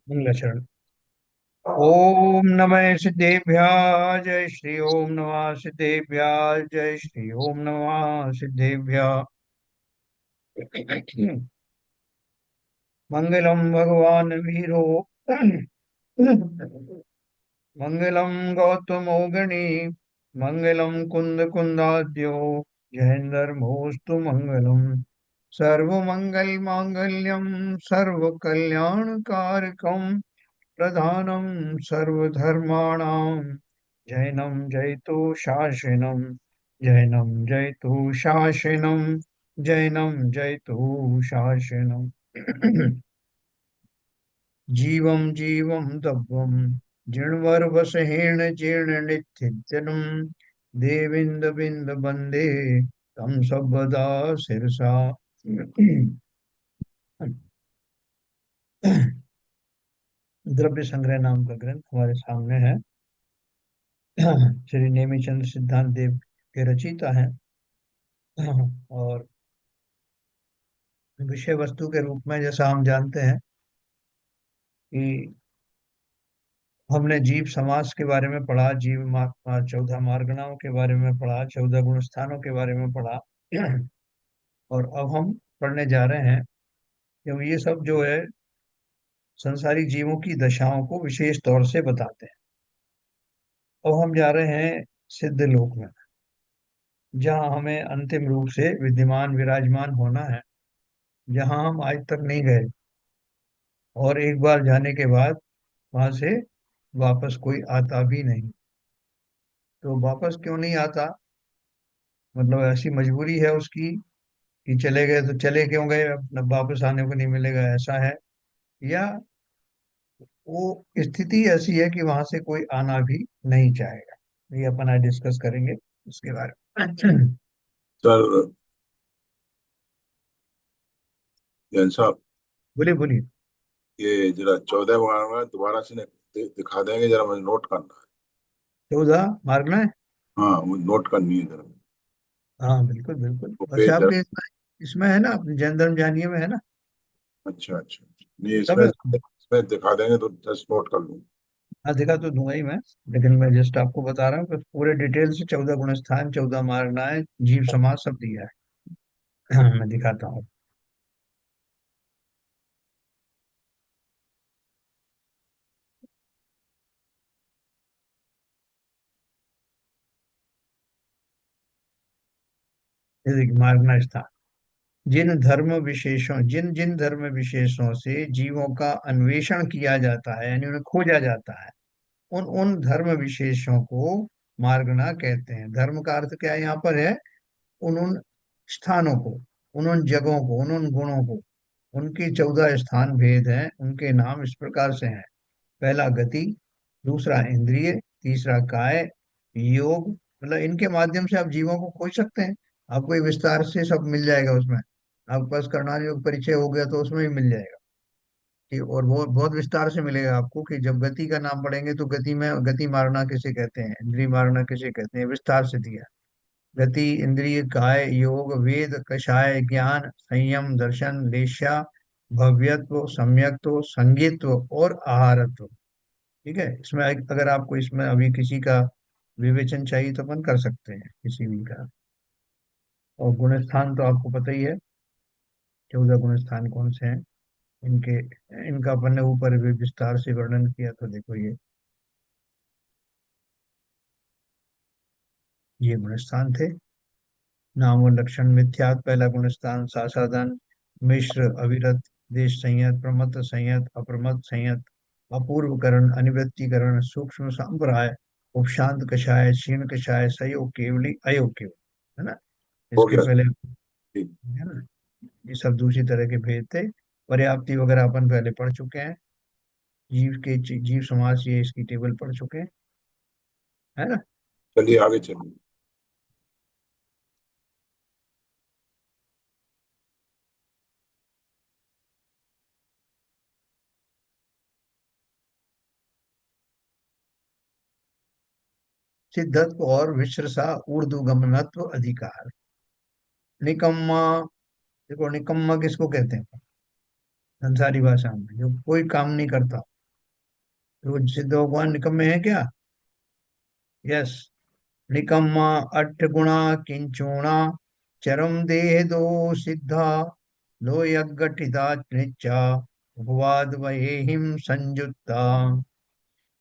मंगलाचरण। ओम नमः सिद्धेभ्यः जय श्री ओम नमः सिद्धेभ्यः जय श्री ओम नमः सिद्धेभ्यः। मंगलम भगवान वीरो मंगलम गौतमोगणी मंगलम कुंद कुंदाद्यो जयंदर्मोस्तु मंगलम सर्वमंगल मांगल्यम सर्व कल्याणकारकम प्रधानं सर्वधर्माणां जैनं जयतु शासनं जैनं जयतु शासनं जैनं जयतु शासनं। जीवं जीवं दब्बं जिण्वर्वसहेण जीर्ण नित्यं देविन्द बिन्द वन्दे तं सर्वदा शिरसा। द्रव्य संग्रह नाम का ग्रंथ हमारे सामने है। श्री नेमिचंद्र सिद्धांत देव के रचयिता हैं। और विषय वस्तु के रूप में जैसा हम जानते हैं कि हमने जीव समास के बारे में पढ़ा, 14 मार्गणाओं के बारे में पढ़ा, 14 गुण स्थानों के बारे में पढ़ा। और अब हम पढ़ने जा रहे हैं क्योंकि ये सब जो है संसारी जीवों की दशाओं को विशेष तौर से बताते हैं। अब हम जा रहे हैं सिद्ध लोक में, जहाँ हमें अंतिम रूप से विद्यमान विराजमान होना है, जहाँ हम आज तक नहीं गए। और एक बार जाने के बाद वहां से वापस कोई आता भी नहीं। तो वापस क्यों नहीं आता, मतलब ऐसी मजबूरी है उसकी कि चले गए तो चले क्यों गए, अब वापस आने को नहीं मिलेगा, ऐसा है? या वो स्थिति ऐसी है कि वहां से कोई आना भी नहीं चाहेगा? ये अपन आज डिस्कस करेंगे उसके बारे में। सर, जैन साहब, बोलिए बोलिए। ये जरा 14 बार में दोबारा से दिखा देंगे, जरा मुझे नोट करना है। 14 मार्ग में। हाँ, मुझे नोट करनी है जरा। हाँ बिल्कुल बिल्कुल, वो वैसे पेज जरा। आपके इसमें है ना, अपने जैन धर्म जानिए में है ना। अच्छा अच्छा। नहीं, सब इसमें है। इसमें दिखा देंगे तो जस्ट नोट कर लूँ। हाँ दिखा तो दूंगा ही मैं, लेकिन मैं जस्ट आपको बता रहा हूँ कि पूरे डिटेल से 14 गुण स्थान, 14 मारणाएं, जीव समाज सब दिया है। हाँ, मैं दिखाता हूँ। ये देखिए, मार्गना स्थान। जिन जिन धर्म विशेषों से जीवों का अन्वेषण किया जाता है, यानी उन्हें खोजा जाता है, उन उन धर्म विशेषों को मार्गना कहते हैं। धर्म का अर्थ क्या यहाँ पर है? उन उन स्थानों को, उन उन जगहों को, उन उन गुणों को। उनके 14 स्थान भेद हैं, उनके नाम इस प्रकार से हैं। पहला गति, दूसरा इंद्रिय, तीसरा काय, योग। मतलब इनके माध्यम से आप जीवों को खोज सकते हैं। आपको ये विस्तार से सब मिल जाएगा उसमें। आपके पास करणान योग परिचय हो गया तो उसमें भी मिल जाएगा कि, और बहुत बहुत विस्तार से मिलेगा आपको कि जब गति का नाम पढ़ेंगे तो गति में गति मारना किसे कहते हैं, इंद्रिय मारना किसे कहते हैं, विस्तार से दिया। गति, इंद्रिय, काय, योग, वेद, कषाय, ज्ञान, संयम, दर्शन, लेशा, भव्यत्व, सम्यक्त्व, संगीत्व और आहारत्व। ठीक है, इसमें अगर आपको इसमें अभी किसी का विवेचन चाहिए तो अपन कर सकते हैं किसी भी का। और गुण स्थान तो आपको पता ही है, 14 गुण स्थान कौन से हैं। इनके इनका अपन ने ऊपर भी विस्तार से वर्णन किया, तो देखो ये गुण स्थान थे। नाम और लक्षण मिथ्यात् पहला गुण स्थान, सासाधन, मिश्र, अविरत, देश संयत, प्रमत्त संयत, अप्रमत्त संयत, अपूर्वकरण, अनिवृत्तिकरण, सूक्ष्म संप्राय, उपशांत कषाय, क्षीण कषाय, सयोग केवली, अयोग केवली, है ना। हो इसके गया पहले ठीक। है ना, ये सब दूसरी तरह के भेद थे। पर्याप्ति वगैरह अपन पहले पढ़ चुके हैं। जीव समाज ये इसकी टेबल पढ़ चुके हैं, है ना। चलिए आगे चलिए। सिद्धत्व और विश्रसा ऊर्ध्वगमनत्व अधिकार। निकम्मा, देखो निकम्मा किसको कहते हैं? संसारी भाषा में जो कोई काम नहीं करता, तो सिद्ध भगवान निकम्मे हैं क्या? यस। निकम्मा अट्ठ गुणा किंचुणा चरम देह दो सिद्धा लो यगठिता निच्चा उपवाद वहेहिम संयुक्ता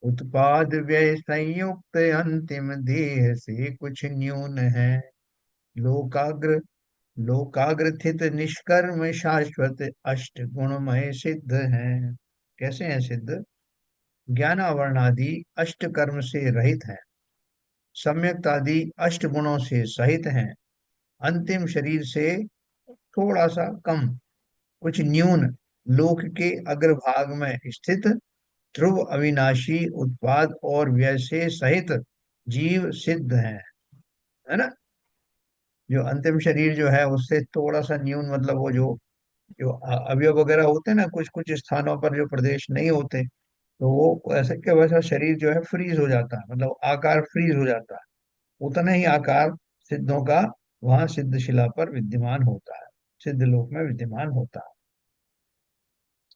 उत्पाद व्यय संयुक्त अंतिम देह से कुछ न्यून है लोकाग्र लोकाग्रथित निष्कर्म शाश्वत अष्ट गुणमय सिद्ध है। कैसे हैं सिद्ध? ज्ञानावरणादि अष्ट कर्म से रहित हैं, सम्यक्त आदि अष्ट गुणों से सहित हैं, अंतिम शरीर से थोड़ा सा कम, कुछ न्यून, लोक के अग्रभाग में स्थित, ध्रुव अविनाशी उत्पाद और व्यय से सहित जीव सिद्ध है ना। जो अंतिम शरीर जो है उससे थोड़ा सा न्यून, मतलब वो जो जो अवयव वगैरह होते हैं ना, कुछ कुछ स्थानों पर जो प्रदेश नहीं होते, तो वो ऐसे के वैसा शरीर जो है फ्रीज हो जाता है, मतलब आकार फ्रीज हो जाता है। उतना ही आकार सिद्धों का वहां सिद्ध शिला पर विद्यमान होता है, सिद्ध लोक में विद्यमान होता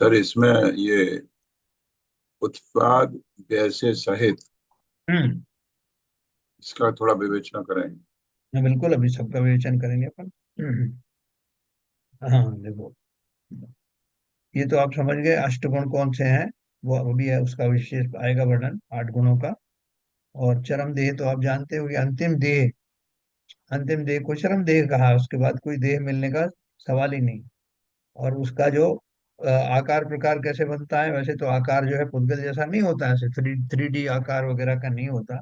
सर इसमें ये उत्पाद व्यय से सहित, है। इसका थोड़ा विवेचना करें। हाँ, बिल्कुल, अभी सबका विवेचन करेंगे अपन। हाँ देखो, ये तो आप समझ गए अष्टगुण कौन से हैं, वो अभी है, उसका विशेष आएगा वर्णन आठ गुणों का। और चरम देह तो आप जानते हो कि अंतिम देह, अंतिम देह को चरम देह कहा, उसके बाद कोई देह मिलने का सवाल ही नहीं। और उसका जो आकार प्रकार कैसे बनता है, वैसे तो आकार जो है पुद्गल जैसा नहीं होता है, ऐसे थ्री थ्री डी आकार वगैरह का नहीं होता,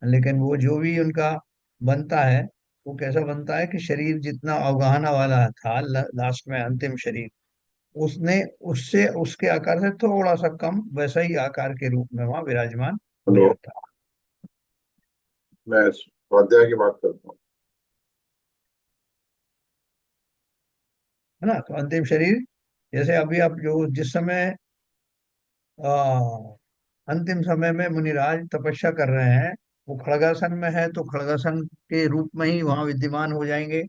लेकिन वो जो भी उनका बनता है, वो कैसा बनता है कि शरीर जितना अवगाहना वाला था लास्ट में अंतिम शरीर, उसने उससे उसके आकार से थोड़ा सा कम वैसा ही आकार के रूप में वहां विराजमान हो हेलो, जाता मैं स्वाध्याय की बात करता हूँ। है ना। तो अंतिम शरीर, जैसे अभी आप जो जिस समय आ, अंतिम समय में मुनिराज तपस्या कर रहे हैं, वो खड़गासन में है तो खड़गासन के रूप में ही वहां विद्यमान हो जाएंगे,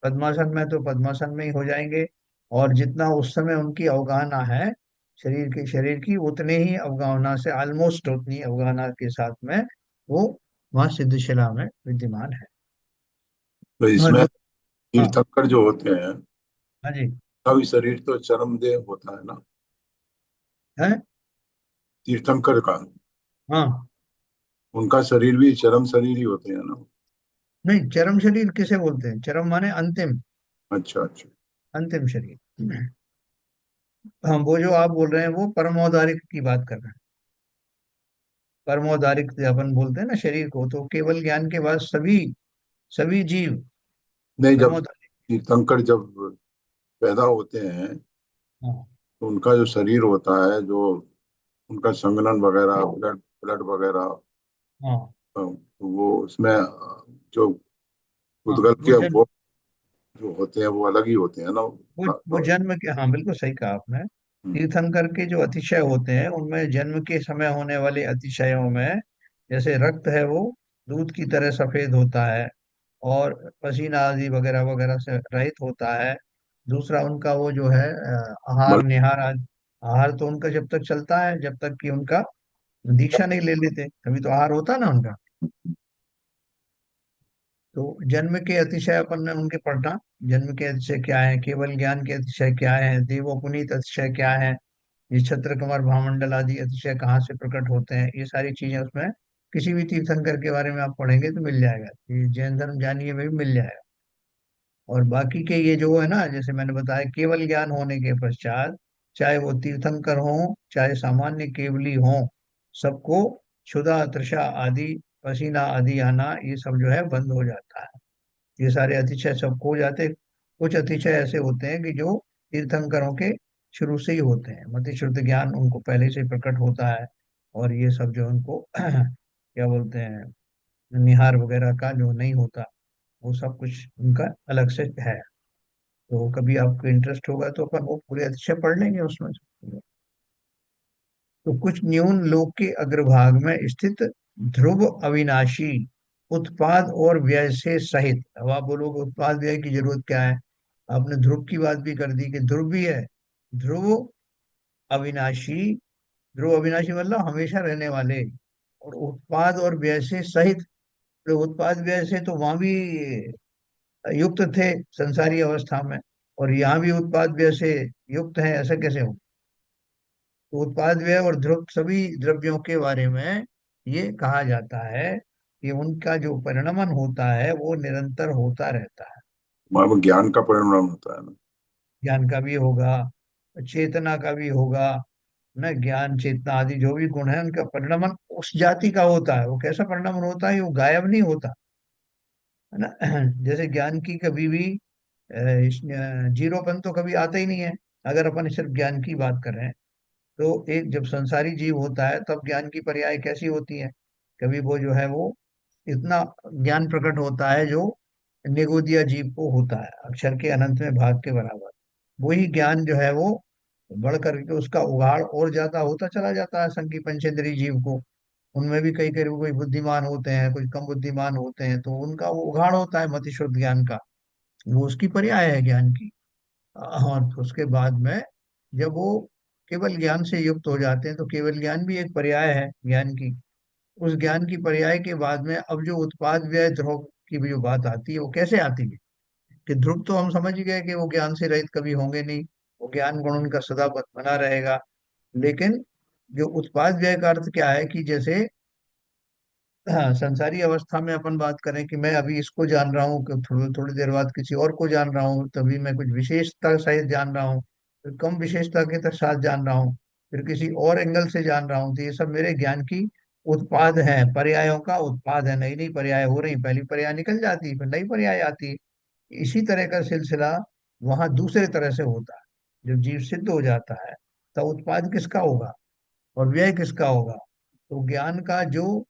पद्मासन में तो पद्मासन में ही हो जाएंगे। और जितना उस समय उनकी अवगाहना है शरीर की उतने ही अवगाहना से, ऑलमोस्ट उतनी अवगाहना के साथ में वो वहां सिद्धशिला में विद्यमान है। तो समझ इसमें लो। हाँ। तीर्थंकर जो होते हैं, हाँ जी। का भी शरीर तो चरमदेह होता है ना, है। तीर्थंकर का। हाँ। उनका शरीर भी चरम शरीर ही होते हैं ना। नहीं, चरम शरीर किसे बोलते हैं? चरम माने अंतिम, अच्छा अच्छा। अंतिम शरीर। हाँ, वो जो आप बोल रहे हैं वो परमोदारिक की बात कर रहे हैं। परमोदारिक जो अपन बोलते हैं ना शरीर को, तो केवल ज्ञान के बाद सभी सभी जीव नहीं, जब परमोदारिक। तीर्थंकर जब पैदा होते हैं हाँ। तो उनका जो शरीर होता है, जो उनका संघनन वगैरह, ब्लड ब्लड वगैरह, हाँ। तो वो उसमें जो हाँ, उद्गल वो के जन्म, वो जो होते हैं वो अलग ही होते हैं ना। वो जन्म के, हाँ बिल्कुल सही कहा आपने। हम्म। तीर्थंकर के जो अतिशय होते हैं उनमें जन्म के समय होने वाले अतिशयों में, जैसे रक्त है वो दूध की तरह सफेद होता है, और पसीना आदि वगैरह वगैरह से रहित होता है। दूसरा उनका वो जो है आहार मगर निहार आदि, आहार तो उनका जब तक चलता है जब तक कि उनका दीक्षा नहीं ले लेते, तभी तो आहार होता है ना उनका। तो जन्म के अतिशय अपन ने उनके पढ़ना, जन्म के अतिशय क्या है, केवल ज्ञान के अतिशय क्या है, देवोपनीत अतिशय क्या है, ये छत्र कुमार भामंडल आदि अतिशय कहाँ से प्रकट होते हैं, ये सारी चीजें उसमें किसी भी तीर्थंकर के बारे में आप पढ़ेंगे तो मिल जाएगा, ये जैन धर्म जानिए में भी मिल जाएगा। और बाकी के ये जो है ना, जैसे मैंने बताया, केवल ज्ञान होने के पश्चात, चाहे वो तीर्थंकर हो चाहे सामान्य केवली हो, सबको क्षुधा तृषा आदि, पसीना आदि आना, ये सब जो है बंद हो जाता है। ये सारे अतिशय सबको हो जाते। कुछ अतिशय ऐसे होते हैं कि जो तीर्थंकरों के शुरू से ही होते हैं, मति शुद्ध ज्ञान उनको पहले से ही प्रकट होता है, और ये सब जो उनको क्या बोलते हैं, निहार वगैरह का जो नहीं होता, वो सब कुछ उनका अलग से है। तो कभी आपको इंटरेस्ट होगा तो अपन वो पूरे अतिशय पढ़ लेंगे उसमें से। तो कुछ न्यून लोक के अग्रभाग में स्थित, ध्रुव अविनाशी, उत्पाद और व्यय से सहित। अब आप बोलोगे उत्पाद व्यय की जरूरत क्या है, आपने ध्रुव की बात भी कर दी कि ध्रुव भी है, ध्रुव अविनाशी ध्रुव अविनाशी मतलब हमेशा रहने वाले। और उत्पाद और व्यय से सहित, तो उत्पाद व्यय से तो वहां भी युक्त थे संसारी अवस्था में, और यहाँ भी उत्पाद व्यय से युक्त है, ऐसा कैसे हो? तो उत्पाद व्यय और ध्रुव सभी द्रव्यों के बारे में ये कहा जाता है कि उनका जो परिणमन होता है वो निरंतर होता रहता है। वहाँ पर ज्ञान का परिणाम होता है ना। ज्ञान का भी होगा, चेतना का भी होगा, न ज्ञान चेतना आदि जो भी गुण है उनका परिणमन उस जाति का होता है। वो कैसा परिणमन होता है? वो गायब नहीं होता है ना। जैसे ज्ञान की कभी भी जीरोपन तो कभी आता ही नहीं है। अगर अपन सिर्फ ज्ञान की बात कर रहे हैं, तो एक जब संसारी जीव होता है तब ज्ञान की पर्याय कैसी होती है? कभी वो जो है वो इतना ज्ञान प्रकट होता है जो निगोदिया जीव को होता है, अक्षर के अनंत में भाग के बराबर। वही ज्ञान जो है वो बढ़ करके उसका उगाड़ और ज्यादा होता चला जाता है संगी पंचेंद्रीय जीव को। उनमें भी कई कई कोई बुद्धिमान होते हैं, कुछ कम बुद्धिमान होते हैं, तो उनका वो उघाड़ होता है मति शुद्ध ज्ञान का। वो उसकी पर्याय है ज्ञान की। और उसके बाद में जब वो केवल ज्ञान से युक्त हो जाते हैं, तो केवल ज्ञान भी एक पर्याय है ज्ञान की। उस ज्ञान की पर्याय के बाद में अब जो उत्पाद व्यय ध्रुव की भी जो बात आती है, वो कैसे आती है? कि ध्रुव तो हम समझ गए कि वो ज्ञान से रहित कभी होंगे नहीं, वो ज्ञान गुण उनका सदा बना रहेगा। लेकिन जो उत्पाद व्यय का अर्थ क्या है? कि जैसे हाँ, संसारी अवस्था में अपन बात करें कि मैं अभी इसको जान रहा हूँ, कि थोड़ी थोड़ी देर बाद किसी और को जान रहा हूँ, तभी मैं कुछ विशेषता सहित जान रहा हूँ, फिर कम विशेषता के साथ जान रहा हूँ, फिर किसी और एंगल से जान रहा हूँ। तो ये सब मेरे ज्ञान की उत्पाद है, पर्यायों का उत्पाद है। नई नई पर्याय हो रही, पहली पर्याय निकल जाती है, फिर नई पर्याय आती है। इसी तरह का सिलसिला वहां दूसरे तरह से होता है। जब जीव सिद्ध हो जाता है, तब उत्पाद किसका होगा और व्यय किसका होगा? तो ज्ञान का जो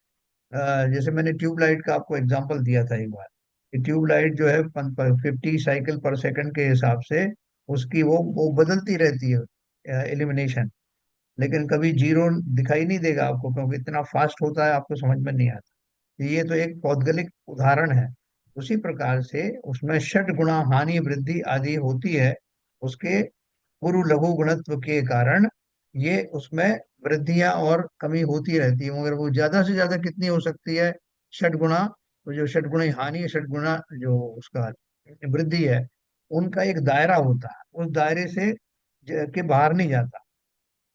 जैसे मैंने ट्यूबलाइट का आपको एग्जांपल दिया था एक बार, कि ट्यूबलाइट जो है 50 साइकिल पर सेकंड के हिसाब से उसकी वो बदलती रहती है इल्यूमिनेशन, लेकिन कभी जीरो दिखाई नहीं देगा आपको, क्योंकि इतना फास्ट होता है, आपको समझ में नहीं आता। तो ये तो एक पौद्गलिक उदाहरण है। उसी प्रकार से उसमें षट गुणा हानि वृद्धि आदि होती है, उसके गुरु लघु गुणत्व के कारण ये उसमें वृद्धियां और कमी होती रहती है। मगर वो ज्यादा से ज्यादा कितनी हो सकती है? षट गुणा। तो जो षट गुणा हानि, षट गुणा जो उसका वृद्धि है, उनका एक दायरा होता है, उस दायरे से के बाहर नहीं जाता।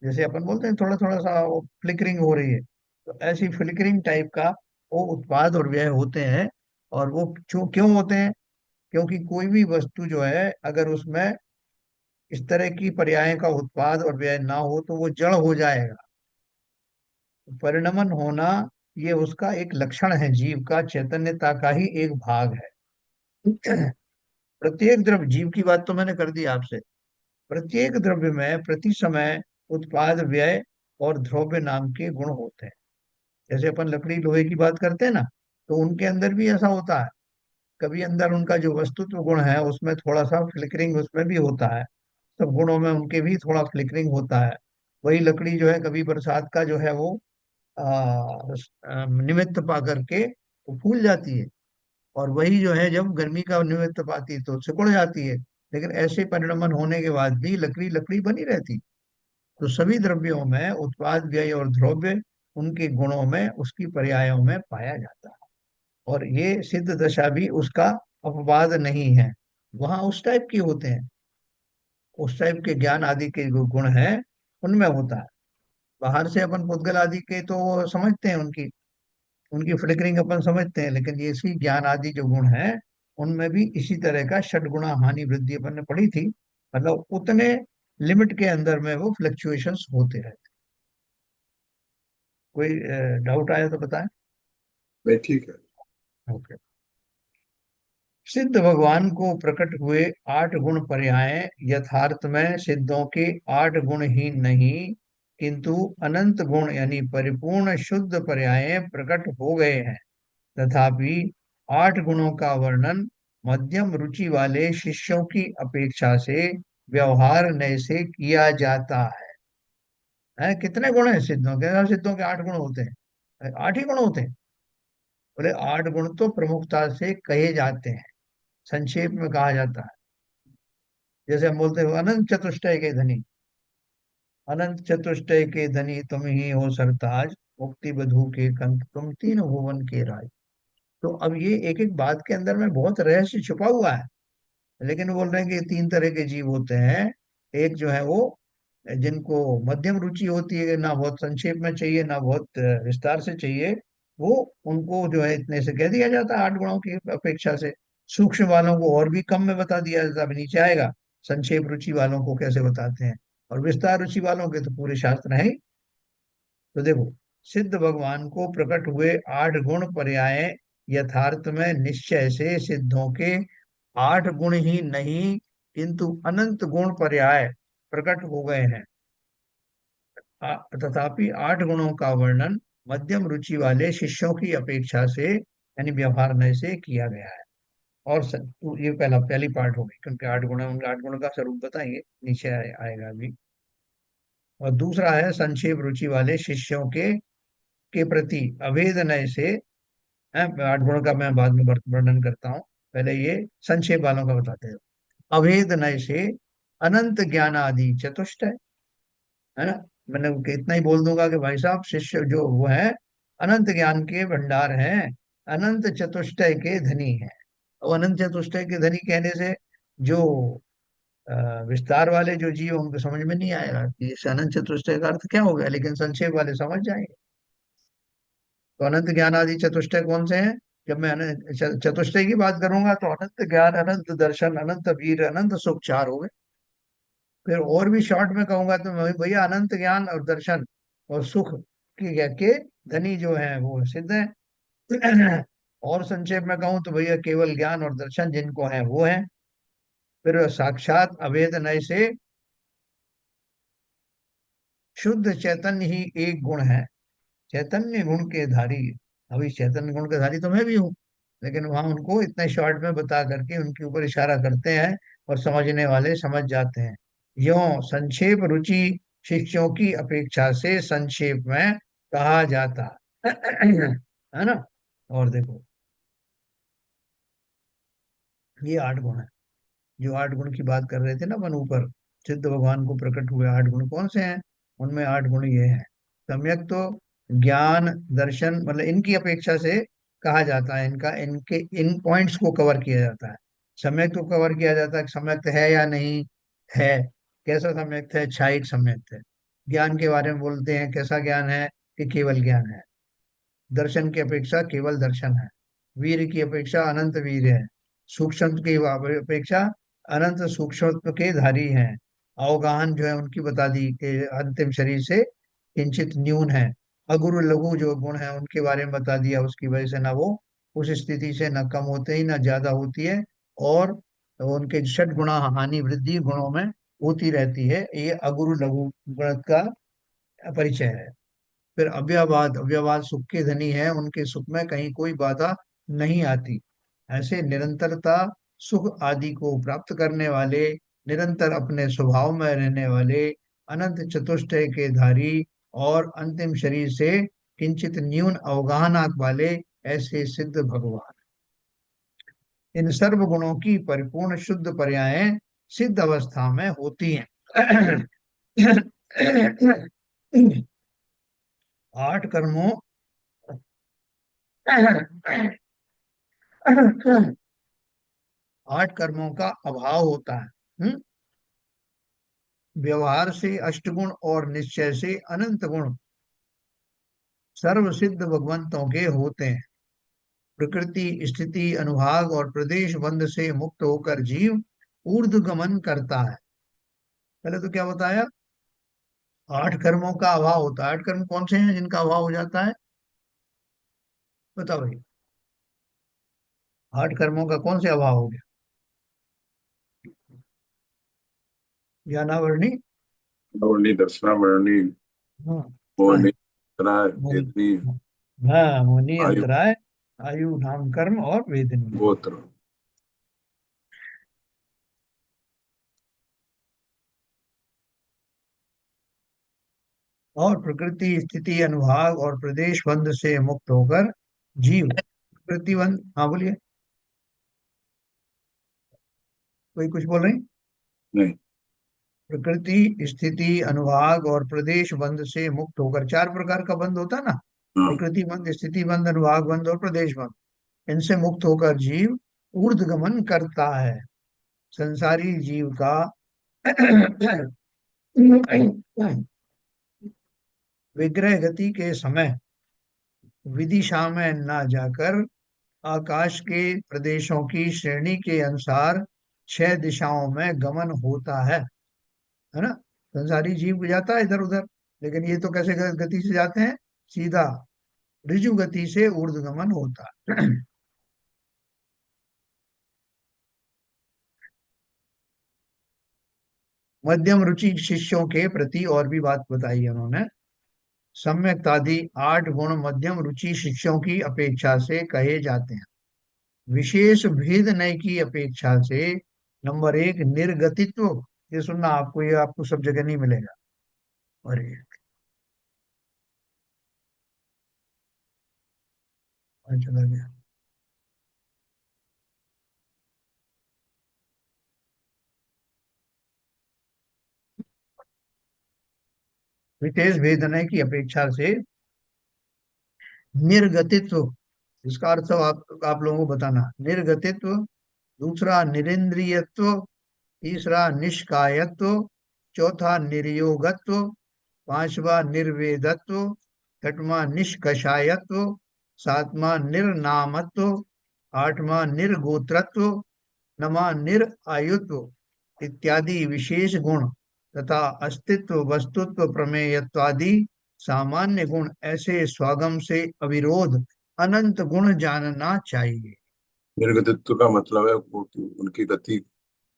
जैसे अपन बोलते हैं थोड़ा थोड़ा सा वो फ्लिकरिंग हो रही है, तो ऐसी फ्लिकरिंग टाइप का वो उत्पाद और व्यय होते हैं। और वो क्यों क्यों होते हैं? क्योंकि कोई भी वस्तु जो है, अगर उसमें इस तरह की पर्याय का उत्पाद और व्यय ना हो तो वो जड़ हो जाएगा। परिणमन होना ये उसका एक लक्षण है, जीव का चैतन्यता का ही एक भाग है। प्रत्येक द्रव्य, जीव की बात तो मैंने कर दी आपसे, प्रत्येक द्रव्य में प्रति समय उत्पाद व्यय और द्रव्य नाम के गुण होते हैं। जैसे अपन लकड़ी लोहे की बात करते हैं ना, तो उनके अंदर भी ऐसा होता है। कभी अंदर उनका जो वस्तुत्व गुण है उसमें थोड़ा सा फ्लिकरिंग उसमें भी होता है, सब गुणों में उनके भी थोड़ा फ्लिकरिंग होता है। वही लकड़ी जो है कभी बरसात का जो है वो निमित्त पा करके वो फूल जाती है, और वही जो है जब गर्मी का निमित्त पाती है तो सिकुड़ जाती है। लेकिन ऐसे परिणमन होने के बाद भी लकड़ी लकड़ी बनी रहती। तो सभी द्रव्यों में उत्पाद व्यय और द्रव्य उनके गुणों में उसकी पर्यायों में पाया जाता है। और ये सिद्ध दशा भी उसका अपवाद नहीं है। वहां उस टाइप की होते हैं, उस टाइप के ज्ञान आदि के जो गुण हैं उनमें होता है। बाहर से अपन पुद्गल आदि के तो वो समझते हैं, उनकी उनकी फ्लिकरिंग अपन समझते हैं, लेकिन ये इसी ज्ञान आदि जो गुण हैं उनमें भी इसी तरह का षटगुणा हानि वृद्धि अपन ने पढ़ी थी। मतलब उतने लिमिट के अंदर में वो फ्लक्चुएशंस होते रहते। कोई डाउट आया तो बताएं। नहीं, ठीक है। ओके। सिद्ध भगवान को प्रकट हुए 8 गुण पर्याय यथार्थ में सिद्धों के 8 गुण ही नहीं, किंतु अनंत गुण यानी परिपूर्ण शुद्ध पर्याय प्रकट हो गए हैं। तथापि 8 गुणों का वर्णन मध्यम रुचि वाले शिष्यों की अपेक्षा से व्यवहार नय से किया जाता कितने गुण हैं सिद्धों के? सिद्धों के 8 गुण होते हैं, 8 ही गुण होते हैं। बोले 8 गुण तो प्रमुखता से कहे जाते हैं, संक्षेप में कहा जाता है। जैसे हम बोलते हैं अनंत चतुष्टय के धनी, अनंत चतुष्टय के धनी तुम ही हो सरताज, मुक्ति बधू के कंत तुम, तीन भुवन के राज। तो अब ये एक एक बात के अंदर में बहुत रहस्य छुपा हुआ है। लेकिन बोल रहे हैं कि तीन तरह के जीव होते हैं। एक जो है वो जिनको मध्यम रुचि होती है, ना बहुत संक्षेप में चाहिए ना बहुत विस्तार से चाहिए, वो उनको जो है इतने से कह दिया जाता है 8 गुणों की अपेक्षा से। सूक्ष्म वालों को और भी कम में बता दिया जाता है, अभी नीचे आएगा संक्षेप रुचि वालों को कैसे बताते हैं। और विस्तार रुचि वालों के तो पूरे शास्त्र हैं ही। तो देखो, सिद्ध भगवान को प्रकट हुए 8 गुण पर्याय, यथार्थ में निश्चय से सिद्धों के 8 गुण ही नहीं किंतु अनंत गुण पर्याय प्रकट हो गए हैं। तथापि 8 गुणों का वर्णन मध्यम रुचि वाले शिष्यों की अपेक्षा से यानी व्यवहार नय से किया गया है। और तो ये पहली पार्ट हो गई, क्योंकि 8 गुण है, उनके 8 गुण का स्वरूप बताएंगे, नीचे आएगा अभी। और दूसरा है संक्षेप रुचि वाले शिष्यों के प्रति अभेद नय से। 8 गुण का मैं बाद में वर्णन करता हूँ, पहले ये संक्षेप वालों का बताते हैं। अभेद नय से अनंत ज्ञान आदि चतुष्ट है ना। मैंने इतना ही बोल दूंगा कि भाई साहब शिष्य जो वो है अनंत ज्ञान के भंडार हैं, अनंत चतुष्टय के धनी हैं। और अनंत चतुष्टय के धनी कहने से जो विस्तार वाले जो जीव उनको समझ में नहीं आएगा कि इस अनंत चतुष्टय का अर्थ क्या हो गया, लेकिन संक्षेप वाले समझ जाएंगे। तो अनंत ज्ञान आदि चतुष्टय कौन से हैं? जब मैं चतुष्टय की बात करूंगा तो अनंत ज्ञान, अनंत दर्शन, अनंत वीर, अनंत सुख, चार हो गए। फिर और भी शॉर्ट में कहूंगा तो भैया अनंत ज्ञान और दर्शन और सुख के धनी जो है वो सिद्ध है। और संक्षेप में कहूं तो भैया केवल ज्ञान और दर्शन जिनको है वो है। फिर साक्षात अवेद नय से शुद्ध चैतन्य ही एक गुण है, चैतन्य गुण के धारी। अभी चैतन्य गुण के धारी तो मैं भी हूँ, लेकिन वहां उनको इतने शॉर्ट में बता करके उनके ऊपर इशारा करते हैं और समझने वाले समझ जाते हैं। यों संक्षेप रुचि शिष्यों की अपेक्षा से संक्षेप में कहा जाता है ना। और देखो, ये 8 गुण है। जो 8 गुण की बात कर रहे थे ना अपन ऊपर, सिद्ध भगवान को प्रकट हुए 8 गुण कौन से हैं? उनमें 8 गुण ये हैं। सम्यक तो ज्ञान दर्शन मतलब इनकी अपेक्षा से कहा जाता है, इनका इनके इन पॉइंट्स को कवर किया जाता है। सम्यक तो कवर किया जाता है कि सम्यक है या नहीं है, कैसा सम्यक है, क्षायिक सम्यक है। ज्ञान के बारे में बोलते हैं कैसा ज्ञान है, कि केवल ज्ञान है। दर्शन की अपेक्षा केवल दर्शन है। वीर की अपेक्षा अनंत वीर है। सूक्ष्म की अपेक्षा अनंत सूक्ष्मत्व के धारी हैं। अवगाहन जो है उनकी बता दी कि अंतिम शरीर से किंचित न्यून है। अगुरु लघु जो गुण है उनके बारे में बता दिया, उसकी वजह से ना वो उस स्थिति से न कम होते ही ना ज्यादा होती है। और उनके षट गुणा हानि वृद्धि गुणों में होती रहती है। ये अगुरु लघु गुण का परिचय है। फिर अव्ययवाद, अव्ययवाद सुख के धनी है, उनके सुख में कहीं कोई बाधा नहीं आती। ऐसे निरंतरता सुख आदि को प्राप्त करने वाले, निरंतर अपने स्वभाव में रहने वाले, अनंत चतुष्टय के धारी और अंतिम शरीर से किंचित न्यून अवगाहनाक वाले ऐसे सिद्ध भगवान। इन सर्व गुणों की परिपूर्ण शुद्ध पर्यायें सिद्ध अवस्था में होती हैं। 8 कर्मों 8 कर्मों का अभाव होता है। व्यवहार से अष्टगुण और निश्चय से अनंत गुण सर्व सिद्ध भगवंतों के होते हैं। प्रकृति स्थिति अनुभाग और प्रदेश बंध से मुक्त होकर जीव ऊर्ध्व गमन करता है। पहले तो क्या बताया? 8 कर्मों का अभाव होता है। 8 कर्म कौन से हैं जिनका अभाव हो जाता है? बताओ भाई, 8 कर्मों का कौन से अभाव हो गया? ज्ञानावरणी, वर्णी दर्शना वर्णी, हाँ, मोहनी राय मुनि, वेदनी, हाँ मुनि आयु अंतराय, आयु नाम कर्म और वेदनी। गोत्र। और प्रकृति स्थिति अनुभाग और प्रदेश बंध से मुक्त होकर जीव प्रकृति बंध, हाँ बोलिए, कोई कुछ बोल रही? नहीं, प्रकृति स्थिति अनुभाग और प्रदेश बंध से मुक्त होकर, चार प्रकार का बंध होता है ना, हाँ। प्रकृति बंध, स्थिति बंध, अनुभाग बंध और प्रदेश बंध, इनसे मुक्त होकर जीव ऊर्ध्वगमन करता है। संसारी जीव का विग्रह गति के समय विदिशा में न जाकर आकाश के प्रदेशों की श्रेणी के अनुसार छह दिशाओं में गमन होता है ना। संसारी जीव जाता है इधर उधर, लेकिन ये तो कैसे गति से जाते हैं, सीधा ऋजु गति से ऊर्ध्वगमन होता है। मध्यम रुचि शिष्यों के प्रति और भी बात बताई है उन्होंने। सम्यक्तादि 8 गुण मध्यम रुचि शिष्यों की अपेक्षा से कहे जाते हैं। विशेष भेद नय की अपेक्षा से नंबर 1 निर्गतित्व। ये सुनना आपको, ये आपको सब जगह नहीं मिलेगा। और ये चला गया। विशेष भेद नय की अपेक्षा से निर्गतित्व, इसका अर्थ आप लोगों को बताना। निर्गतित्व, दूसरा निरिंद्रियत्व, तीसरा निष्कायत्व, चौथा निर्योगत्व, पांचवा निर्वेदत्व, छठवां निष्कषायत्व, सातवां निर्नामत्व, आठवां निर्गोत्रत्व, नवा निरायुत्व इत्यादि विशेष गुण तथा अस्तित्व वस्तुत्व प्रमेयत्वादि सामान्य गुण ऐसे स्वागम से अविरोध अनंत गुण जानना चाहिए। निर्गतित्व का मतलब है वो कि उनकी गति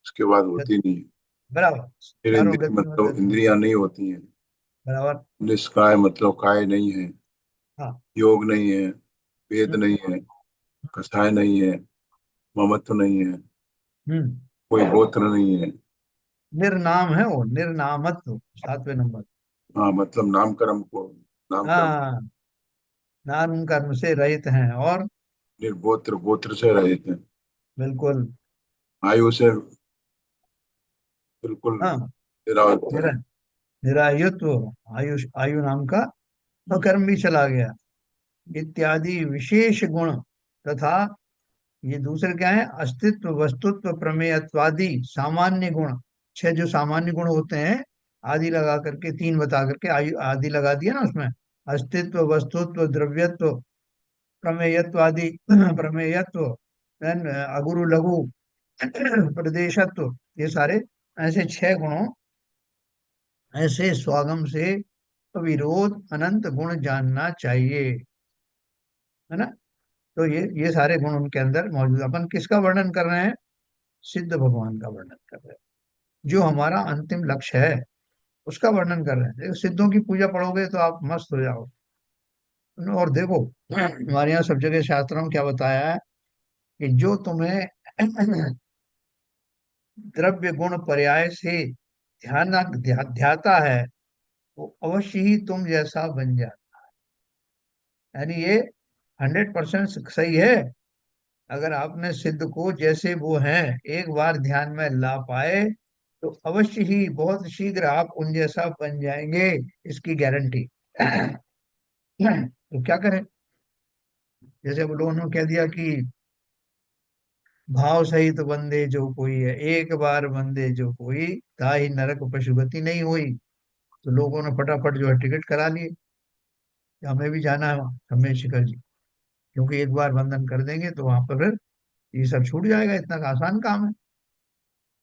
उसके बाद होती नहीं है। बराबर। फिर चारों इंद्रिय गति मतलब मतलब इंद्रियां नहीं होती हैं। बराबर। निष्काय मतलब काय नहीं है। हाँ। योग नहीं है। वेद हम्म। नहीं है। कषाय नहीं है। ममत्व नहीं है। हम्म। कोई गोत्र नहीं है। निर्नाम है वो, निर्नामत्व 7वें नंबर। हाँ मतलब नामकर्म को, नामकर्म। हाँ, नाम कर्म से रहित हैं और निर्गोत्र, गोत्र से रहित हैं। बिल्कुल। आयु से बिल्कुल हाँ। निरावत निरा है। निरायुत्व, आयुष आयु नाम का अकर्म भी चला गया, इत्यादि विशेष गुण तथा ये दूसरे क्या है, अस्तित्व वस्तुत्व प्रमेयत्वादि सामान्य गुण। छह जो सामान्य गुण होते हैं, आदि लगा करके, तीन बता करके आयु आदि लगा दिया ना उसमें। अस्तित्व वस्तुत्व द्रव्यत्व प्रमेयत्वादि प्रमेयत्व, then अगुरु लघु प्रदेशत्व, ये सारे ऐसे छह गुणों, ऐसे स्वागम से विरोध अनंत गुण जानना चाहिए, है ना। तो ये सारे गुण उनके अंदर मौजूद हैं। अपन किसका वर्णन कर रहे हैं, सिद्ध भगवान का वर्णन कर रहे हैं, जो हमारा अंतिम लक्ष्य है उसका वर्णन कर रहे हैं। देखो, सिद्धों की पूजा पढ़ोगे तो आप मस्त हो जाओ। और देखो, हमारे यहाँ सब जगह शास्त्रों में क्या बताया है कि जो तुम्हें द्रव्य गुण पर्याय से ध्याता है, वो अवश्य ही तुम जैसा बन जाए। यानी ये 100% सही है। अगर आपने सिद्ध को जैसे वो हैं एक बार ध्यान में ला पाए, तो अवश्य ही बहुत शीघ्र आप उन जैसा बन जाएंगे, इसकी गारंटी। तो क्या करें, जैसे वो लोगों ने कह दिया कि भाव सहित बंदे जो कोई है, एक बार बंदे जो कोई, ताहि नरक पशुगति नहीं हुई। तो लोगों ने फटाफट जो है टिकट करा लिए कि हमें भी जाना है वहाँ समय शिखर जी, क्योंकि एक बार बंधन कर देंगे तो वहां पर फिर ये सब छूट जाएगा, इतना का आसान काम है।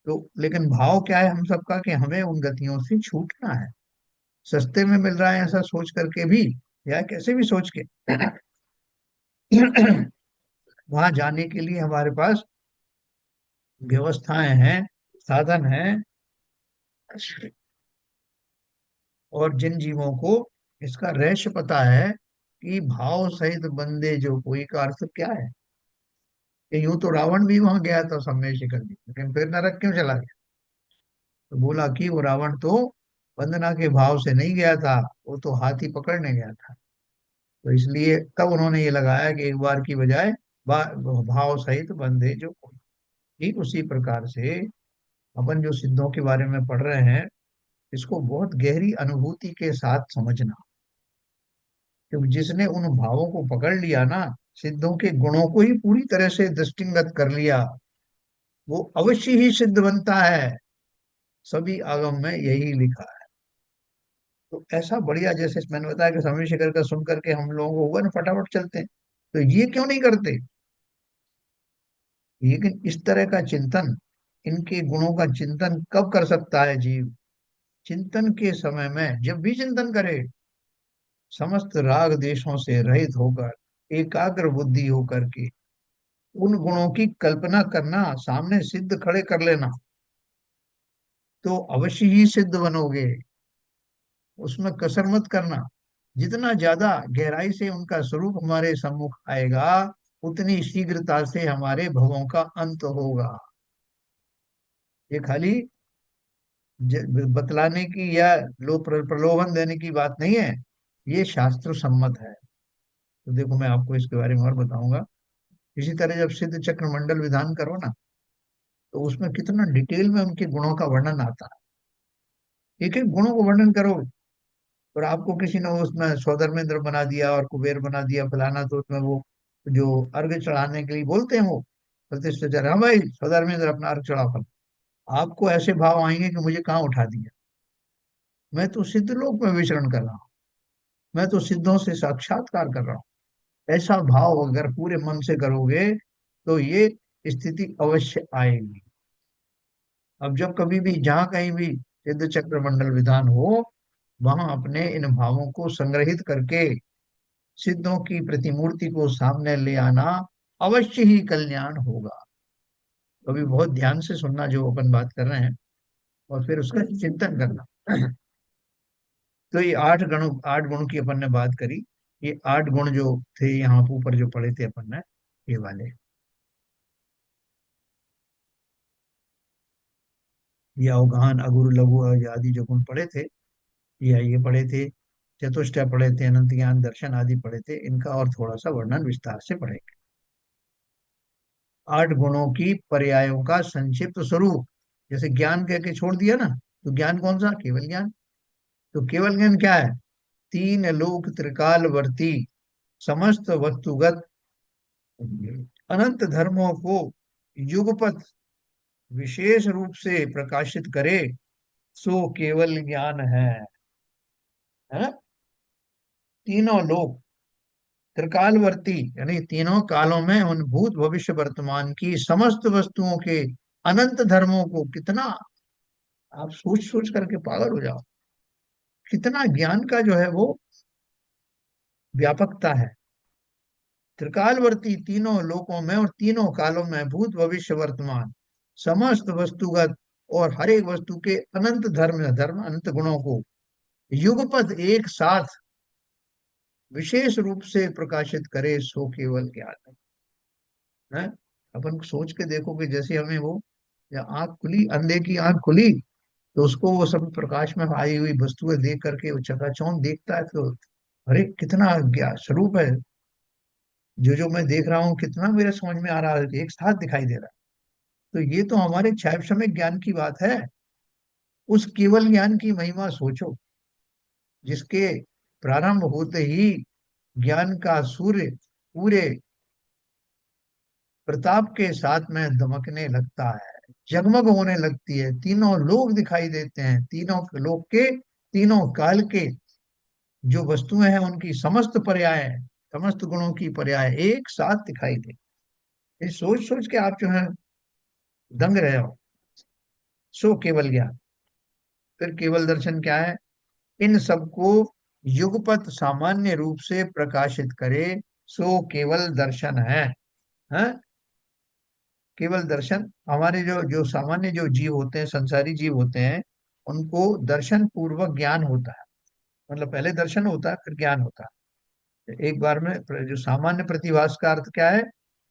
तो लेकिन भाव क्या है हम सबका, कि हमें उन गतियों से छूटना है। सस्ते में मिल रहा है ऐसा सोच करके भी, या कैसे भी सोच के वहां जाने के लिए हमारे पास व्यवस्थाएं हैं, साधन हैं। और जिन जीवों को इसका रहस्य पता है कि भाव सहित बंदे जो कोई का अर्थ क्या है, कि यूं तो रावण भी वहां गया था समय शिखर जी, लेकिन फिर नरक क्यों चला गया। तो बोला कि वो रावण तो वंदना के भाव से नहीं गया था, वो तो हाथी पकड़ने गया था। तो इसलिए तब उन्होंने ये लगाया कि एक बार की बजाय भाव सहित बंदे जो कोई। ठीक उसी प्रकार से अपन जो सिद्धों के बारे में पढ़ रहे हैं, इसको बहुत गहरी अनुभूति के साथ समझना। क्योंकि जिसने उन भावों को पकड़ लिया ना, सिद्धों के गुणों को ही पूरी तरह से दृष्टिगत कर लिया, वो अवश्य ही सिद्ध बनता है। सभी आगम में यही लिखा है। तो ऐसा बढ़िया, जैसे मैंने बताया कि समय शेखर का सुन करके हम लोगों को हुआ ना, फटाफट चलते हैं। तो ये क्यों नहीं करते? लेकिन इस तरह का चिंतन, इनके गुणों का चिंतन कब कर सकता है जीव? चिंतन के समय में, जब भी चिंतन करे, समस्त राग देशों से रहित होकर, एकाग्र बुद्धि होकर के उन गुणों की कल्पना करना, सामने सिद्ध खड़े कर लेना, तो अवश्य ही सिद्ध बनोगे। उसमें कसर मत करना। जितना ज्यादा गहराई से उनका स्वरूप हमारे सम्मुख आएगा, उतनी शीघ्रता से हमारे भवों का अंत होगा। ये खाली बतलाने की या प्रलोभन देने की बात नहीं है, ये शास्त्र सम्मत है। तो देखो, मैं आपको इसके बारे में और बताऊंगा। इसी तरह जब सिद्ध चक्र मंडल विधान करो ना, तो उसमें कितना डिटेल में उनके गुणों का वर्णन आता है। एक एक गुणों को वर्णन करो, और आपको किसी ने उसमें स्वधर्मेंद्र बना दिया और कुबेर बना दिया फलाना, तो उसमें वो जो अर्घ चढ़ाने के लिए बोलते हैं वो प्रतिष्ठित, हाँ भाई स्वधर्मेंद्र अपना अर्घ चढ़ा फल, आपको ऐसे भाव आएंगे कि मुझे कहाँ उठा दिया, मैं तो सिद्ध लोक में विचरण कर रहा हूँ, मैं तो सिद्धों से साक्षात्कार कर रहा हूँ। ऐसा भाव अगर पूरे मन से करोगे, तो ये स्थिति अवश्य आएगी। अब जब कभी भी जहां कहीं भी सिद्ध चक्र मंडल विधान हो, वहां अपने इन भावों को संग्रहित करके सिद्धों की प्रतिमूर्ति को सामने ले आना, अवश्य ही कल्याण होगा। अभी बहुत ध्यान से सुनना जो अपन बात कर रहे हैं, और फिर उसका चिंतन करना। तो ये 8 गुण, 8 गुण की अपन ने बात करी। ये 8 गुण जो थे यहाँ ऊपर जो पढ़े थे अपन ने, ये वाले, ये अवगाहन, अगुरु, लघु आदि जो गुण पढ़े थे, ये पढ़े थे। चतुष्टय पढ़े थे, अनंत ज्ञान दर्शन आदि पढ़े थे। इनका और थोड़ा सा वर्णन विस्तार से पढ़ेंगे। 8 गुणों की पर्यायों का संक्षिप्त स्वरूप, जैसे ज्ञान कह के छोड़ दिया ना, तो ज्ञान कौन सा? केवल ज्ञान। तो केवल ज्ञान क्या है? तीन लोक त्रिकालवर्ती, समस्त वस्तुगत, अनंत धर्मों को युगपत विशेष रूप से प्रकाशित करे, सो केवल ज्ञान है ना? तीनों लोक त्रिकालवर्ती, यानी तीनों कालों में उन भूत भविष्य वर्तमान की समस्त वस्तुओं के अनंत धर्मों को, कितना आप सोच सोच करके पागल हो जाओ, कितना ज्ञान का जो है वो व्यापकता है। त्रिकालवर्ती, तीनों लोकों में और तीनों कालों में भूत भविष्य वर्तमान समस्त वस्तुगत और हर एक वस्तु के अनंत धर्म, अनंत गुणों को युगपत एक साथ विशेष रूप से प्रकाशित करे, सो केवल ज्ञान है। अपन सोच के देखो कि जैसे हमें वो, या आंख खुली, अंधे की आंख खुली, तो उसको वो सब प्रकाश में आई हुई वस्तुएं देख करके वो चकाचौंध देखता है, तो अरे कितना ज्ञान स्वरूप है, जो जो मैं देख रहा हूँ कितना मेरे समझ में आ रहा है, एक साथ दिखाई दे रहा है। तो ये तो हमारे क्षैपशमिक ज्ञान की बात है। उस केवल ज्ञान की महिमा सोचो, जिसके प्रारंभ होते ही ज्ञान का सूर्य पूरे प्रताप के साथ में दमकने लगता है, जगमग होने लगती है, तीनों लोग दिखाई देते हैं, तीनों लोग के, तीनों काल के जो वस्तुएं हैं उनकी समस्त पर्याय, समस्त गुणों की पर्याय एक साथ दिखाई दे। ये सोच सोच के आप जो है दंग रहे हो। सो केवल ज्ञान। फिर केवल दर्शन क्या है? इन सबको युगपत सामान्य रूप से प्रकाशित करे, सो केवल दर्शन है? केवल दर्शन, हमारे जो जो सामान्य जो जीव होते हैं, संसारी जीव होते हैं, उनको दर्शन पूर्वक ज्ञान होता है। मतलब पहले दर्शन होता है, फिर ज्ञान होता है। एक बार में जो सामान्य प्रतिभास का अर्थ क्या है?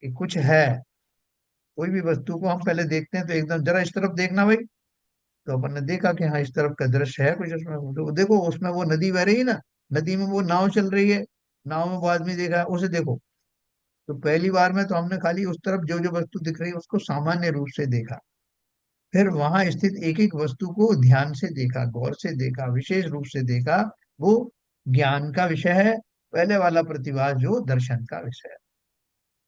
कि कुछ है, कोई भी वस्तु को हम पहले देखते हैं तो एकदम जरा इस तरफ देखना भाई, तो अपन ने देखा कि हाँ इस तरफ का दृश्य है कुछ उसमें, तो देखो उसमें वो नदी बह रही है ना, नदी में वो नाव चल रही है, नाव में वो आदमी देख रहा है, उसे देखो। तो पहली बार में तो हमने खाली उस तरफ जो जो वस्तु दिख रही है उसको सामान्य रूप से देखा। फिर वहां स्थित एक एक वस्तु को ध्यान से देखा, गौर से देखा, विशेष रूप से देखा। वो ज्ञान का विषय है। पहले वाला प्रतिभास जो दर्शन का विषय है।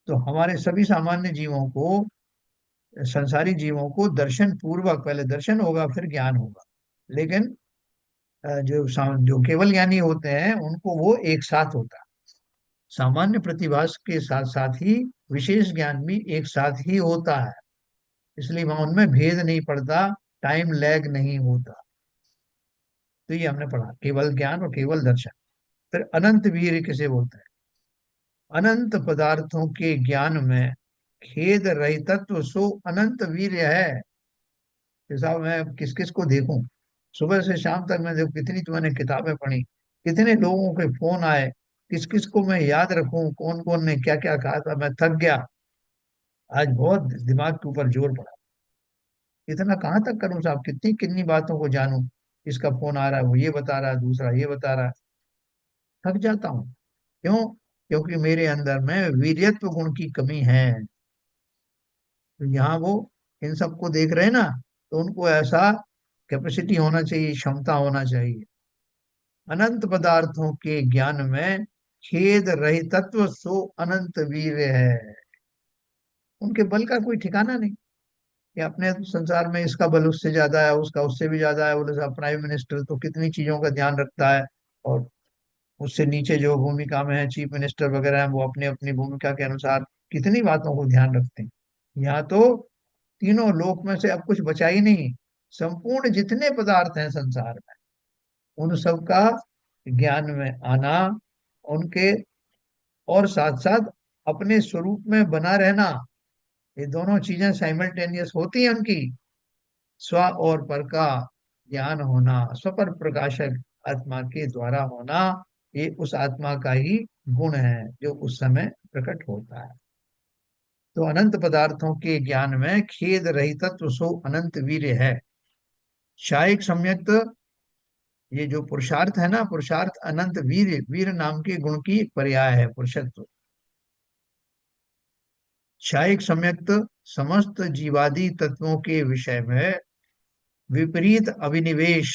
तो हमारे सभी सामान्य जीवों को, संसारी जीवों को दर्शन पूर्वक, पहले दर्शन होगा फिर ज्ञान होगा। लेकिन जो केवल ज्ञानी होते हैं उनको वो एक साथ होता है। सामान्य प्रतिभास के साथ साथ ही विशेष ज्ञान भी एक साथ ही होता है। इसलिए वहां उनमें भेद नहीं पड़ता, टाइम लैग नहीं होता। तो ये हमने पढ़ा, केवल ज्ञान और केवल दर्शन। फिर अनंत वीर्य किसे बोलते हैं? अनंत पदार्थों के ज्ञान में खेद रहितत्व सो अनंत वीर्य है। कि साहब मैं किस किस को देखूं, सुबह से शाम तक मैं देखो कितनी तो मैंने किताबें पढ़ी, कितने लोगों के फोन आए, किस किस को मैं याद रखूं, कौन कौन ने क्या क्या कहा था, मैं थक गया। आज बहुत दिमाग के ऊपर जोर पड़ा। इतना कहाँ तक करूं साहब, कितनी कितनी बातों को जानूं। इसका फोन आ रहा है, वो ये बता रहा है, दूसरा ये बता रहा है। थक जाता हूँ। क्यों? क्योंकि मेरे अंदर में वीर्यत्व गुण की कमी है। तो यहाँ वो इन सबको देख रहे हैं ना, तो उनको ऐसा कैपेसिटी होना चाहिए, क्षमता होना चाहिए। अनंत पदार्थों के ज्ञान में खेद रहितत्व सो अनंत वीर्य है। उनके बल का कोई ठिकाना नहीं, कि अपने संसार में इसका बल उससे ज्यादा है, उसका उससे भी ज्यादा है। बोले साहब प्राइम मिनिस्टर तो कितनी चीजों का ध्यान रखता है, और उससे नीचे जो भूमिका में है चीफ मिनिस्टर वगैरह हैं, वो अपनी अपनी भूमिका के अनुसार कितनी बातों को ध्यान रखते हैं। यहाँ तो तीनों लोक में से अब कुछ बचा ही नहीं। संपूर्ण जितने पदार्थ हैं संसार में, उन सब का ज्ञान में आना, उनके और साथ साथ अपने स्वरूप में बना रहना, ये दोनों चीजें साइमल्टेनियस होती हैं उनकी। स्व और पर का ज्ञान होना, स्वपर प्रकाशक आत्मा के द्वारा होना, ये उस आत्मा का ही गुण है जो उस समय प्रकट होता है। तो अनंत पदार्थों के ज्ञान में खेद रहितत्व सो अनंत वीर्य है। शायक सम्यक्त, ये जो पुरुषार्थ है ना, पुरुषार्थ अनंत वीर, वीर नाम के गुण की एक पर्याय है पुरुषत्व। शायक सम्यक्त समस्त जीवादि तत्वों के विषय में विपरीत अभिनिवेश,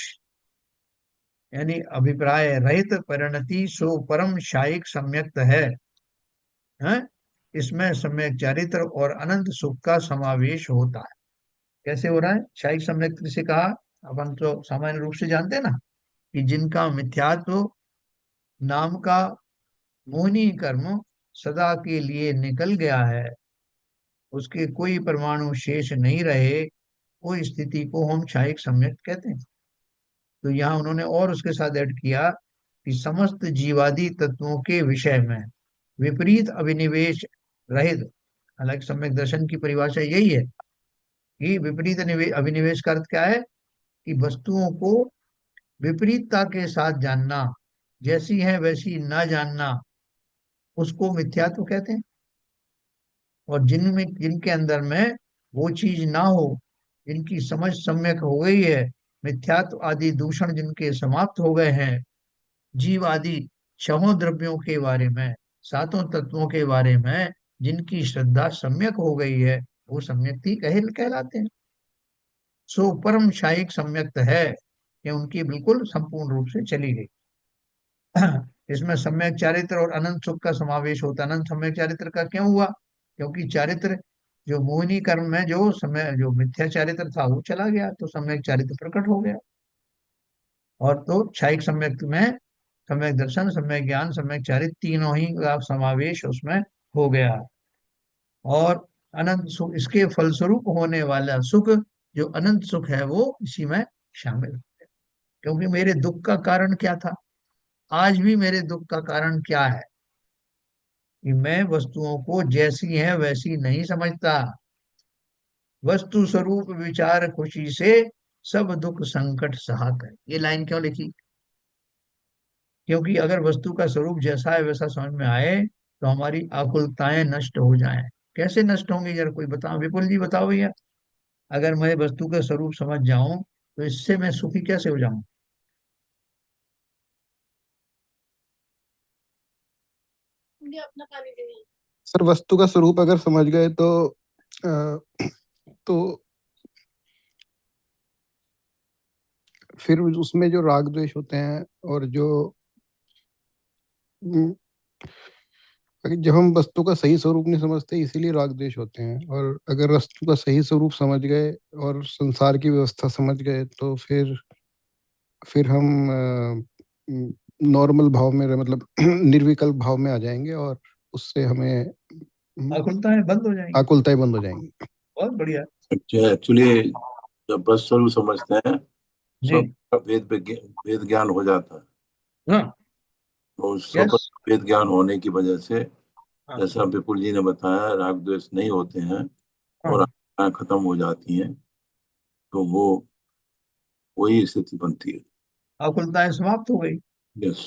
यानी अभिप्राय रहित परिणति सो परम शायक सम्यक्त है? इसमें सम्यक चारित्र और अनंत सुख का समावेश होता है। कैसे हो रहा है शायक सम्यक्त से कहा? अपन तो सामान्य रूप से जानते हैं ना, कि जिनका मिथ्यात्व नाम का मोहनी कर्म सदा के लिए निकल गया है, उसके कोई परमाणु शेष नहीं रहे, वो स्थिति को हम क्षायिक सम्यक कहते हैं। तो यहाँ उन्होंने और उसके साथ ऐड किया कि समस्त जीवादि तत्वों के विषय में विपरीत अभिनिवेश रहित। हालांकि सम्यक दर्शन की परिभाषा यही है कि विपरीत अभिनिवेश का अर्थ क्या है? कि वस्तुओं को विपरीतता के साथ जानना, जैसी है वैसी ना जानना, उसको मिथ्यात्व कहते हैं। और जिनमें, जिनके अंदर में वो चीज ना हो, जिनकी समझ सम्यक हो गई है, मिथ्यात्व आदि दूषण जिनके समाप्त हो गए हैं, जीव आदि छहों द्रव्यों के बारे में, सातों तत्वों के बारे में जिनकी श्रद्धा सम्यक हो गई है, वो सम्यक ही कहलाते हैं। सो परम शायिक सम्यक्त है कि उनकी बिल्कुल संपूर्ण रूप से चली गई। इसमें सम्यक चारित्र और अनंत सुख का समावेश होता है। अनंत सम्यक चारित्र का क्यों हुआ? क्योंकि चारित्र, जो मोहिनी कर्म में जो समय जो मिथ्या चारित्र था वो चला गया, तो सम्यक चारित्र प्रकट हो गया। और तो क्षायिक सम्यक में सम्यक दर्शन, सम्यक ज्ञान, सम्यक चारित्र तीनों ही का समावेश उसमें हो गया। और अनंत सुख, इसके फलस्वरूप होने वाला सुख, जो अनंत सुख है, वो इसी में शामिल है। क्योंकि मेरे दुख का कारण क्या था? आज भी मेरे दुख का कारण क्या है? कि मैं वस्तुओं को जैसी है वैसी नहीं समझता। वस्तु स्वरूप विचार खुशी से सब दुख संकट सहा कर, ये लाइन क्यों लिखी? क्योंकि अगर वस्तु का स्वरूप जैसा है वैसा समझ में आए, तो हमारी आकुलताएं नष्ट हो जाएं। कैसे नष्ट होंगी जरा कोई बताओ, विपुल जी बताओ भैया। अगर मैं वस्तु का स्वरूप समझ जाऊं, तो इससे मैं सुखी कैसे हो जाऊं? सर वस्तु का स्वरूप अगर समझ गए तो अ, तो फिर उसमें जो राग द्वेष होते हैं, और जो हम्म, जब हम वस्तु का सही स्वरूप नहीं समझते इसीलिए राग द्वेष होते हैं, और अगर वस्तु का सही स्वरूप समझ गए और संसार की व्यवस्था समझ गए तो फिर हम नॉर्मल भाव में, मतलब निर्विकल्प भाव में आ जाएंगे, और उससे हमें आकुलताएं बंद हो जाएंगी। आकुलताएं बंद हो जाएंगी। बहुत बढ़िया। एक्चुअली जब बस स्वरूप समझते हैं, सब जी। वेद ज्ञान हो जाता है। हाँ। तो यस। सब वेद ज्ञान होने की वजह से, हाँ। जैसा विपुल जी ने बताया, राग द्वेष नहीं होते हैं और हाँ। आशाएं खत्म हो जाती हैं। तो वो वही स्थिति बनती है। आकुलताएं समाप्त हो गई। यस।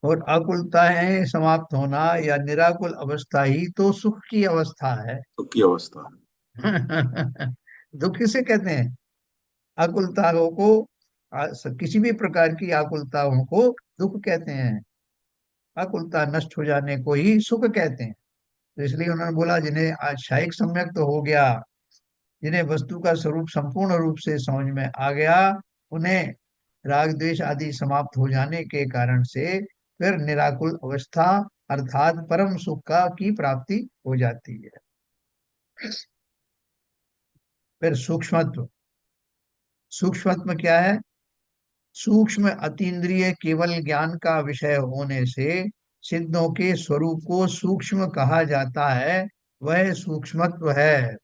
और आकुलताएं समाप्त होना या निराकुल अवस्था ही तो सुख की अवस्था है। सुख की अवस्था है। दुख किसे कहते हैं? आकुलताओं को, किसी भी प्रकार की आकुलताओं को दुख कहते हैं। आकुलता नष्ट हो जाने को ही सुख कहते हैं। तो इसलिए उन्होंने बोला जिन्हें आशायिक सम्यक तो हो गया, जिन्हें वस्तु का स्वरूप संपूर्ण रूप से समझ में आ गया, उन्हें राग द्वेष आदि समाप्त हो जाने के कारण से फिर निराकुल अवस्था अर्थात परम सुख का की प्राप्ति हो जाती है। फिर सूक्ष्मत्व। सूक्ष्मत्व क्या है? सूक्ष्म अतीन्द्रिय केवल ज्ञान का विषय होने से सिद्धों के स्वरूप को सूक्ष्म कहा जाता है। वह सूक्ष्मत्व है।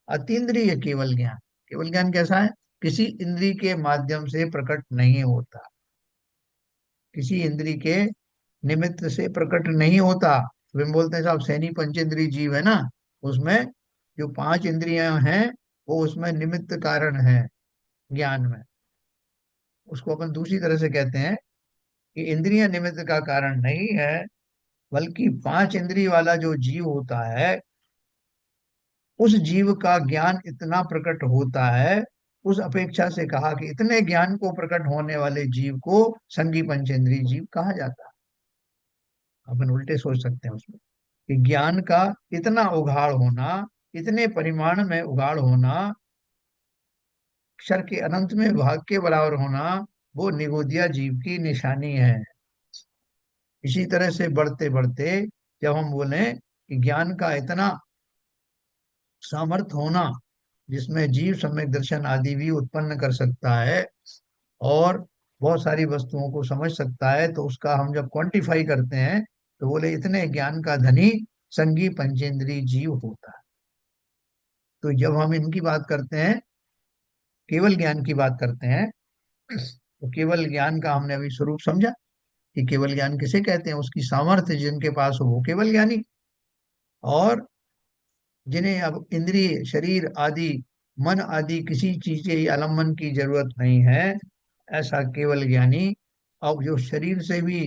अतीन्द्रिय केवल ज्ञान। केवल ज्ञान कैसा है? किसी इंद्री के माध्यम से प्रकट नहीं होता, किसी इंद्री के निमित्त से प्रकट नहीं होता। तो हम बोलते हैं साहब सैनी पंचेंद्रिय जीव है ना, उसमें जो पांच इंद्रियां हैं वो उसमें निमित्त कारण है ज्ञान में। उसको अपन दूसरी तरह से कहते हैं कि इंद्रियां निमित्त का कारण नहीं है, बल्कि पांच इंद्रिय वाला जो जीव होता है उस जीव का ज्ञान इतना प्रकट होता है। उस अपेक्षा से कहा कि इतने ज्ञान को प्रकट होने वाले जीव को संगी पंचेंद्रिय जीव कहा जाता है। अपन उल्टे सोच सकते हैं उसमें कि ज्ञान का इतना उगाड़ होना, इतने परिमाण में उगाड़ होना, अक्षर के अनंत में भाग के बराबर होना, वो निगोदिया जीव की निशानी है। इसी तरह से बढ़ते बढ़ते जब हम बोले कि ज्ञान का इतना सामर्थ्य होना जिसमें जीव सम्यक दर्शन आदि भी उत्पन्न कर सकता है और बहुत सारी वस्तुओं को समझ सकता है, तो उसका हम जब क्वांटिफाई करते हैं तो बोले इतने ज्ञान का धनी संगी पंचेंद्रिय जीव होता है। तो जब हम इनकी बात करते हैं, केवल ज्ञान की बात करते हैं, तो केवल ज्ञान का हमने अभी स्वरूप समझा कि केवल ज्ञान किसे कहते हैं? उसकी सामर्थ्य जिनके पास हो वो केवल ज्ञानी। और जिन्हें अब इंद्रिय शरीर आदि मन आदि किसी चीज के आलम्बन की जरूरत नहीं है, ऐसा केवल ज्ञानी अब जो शरीर से भी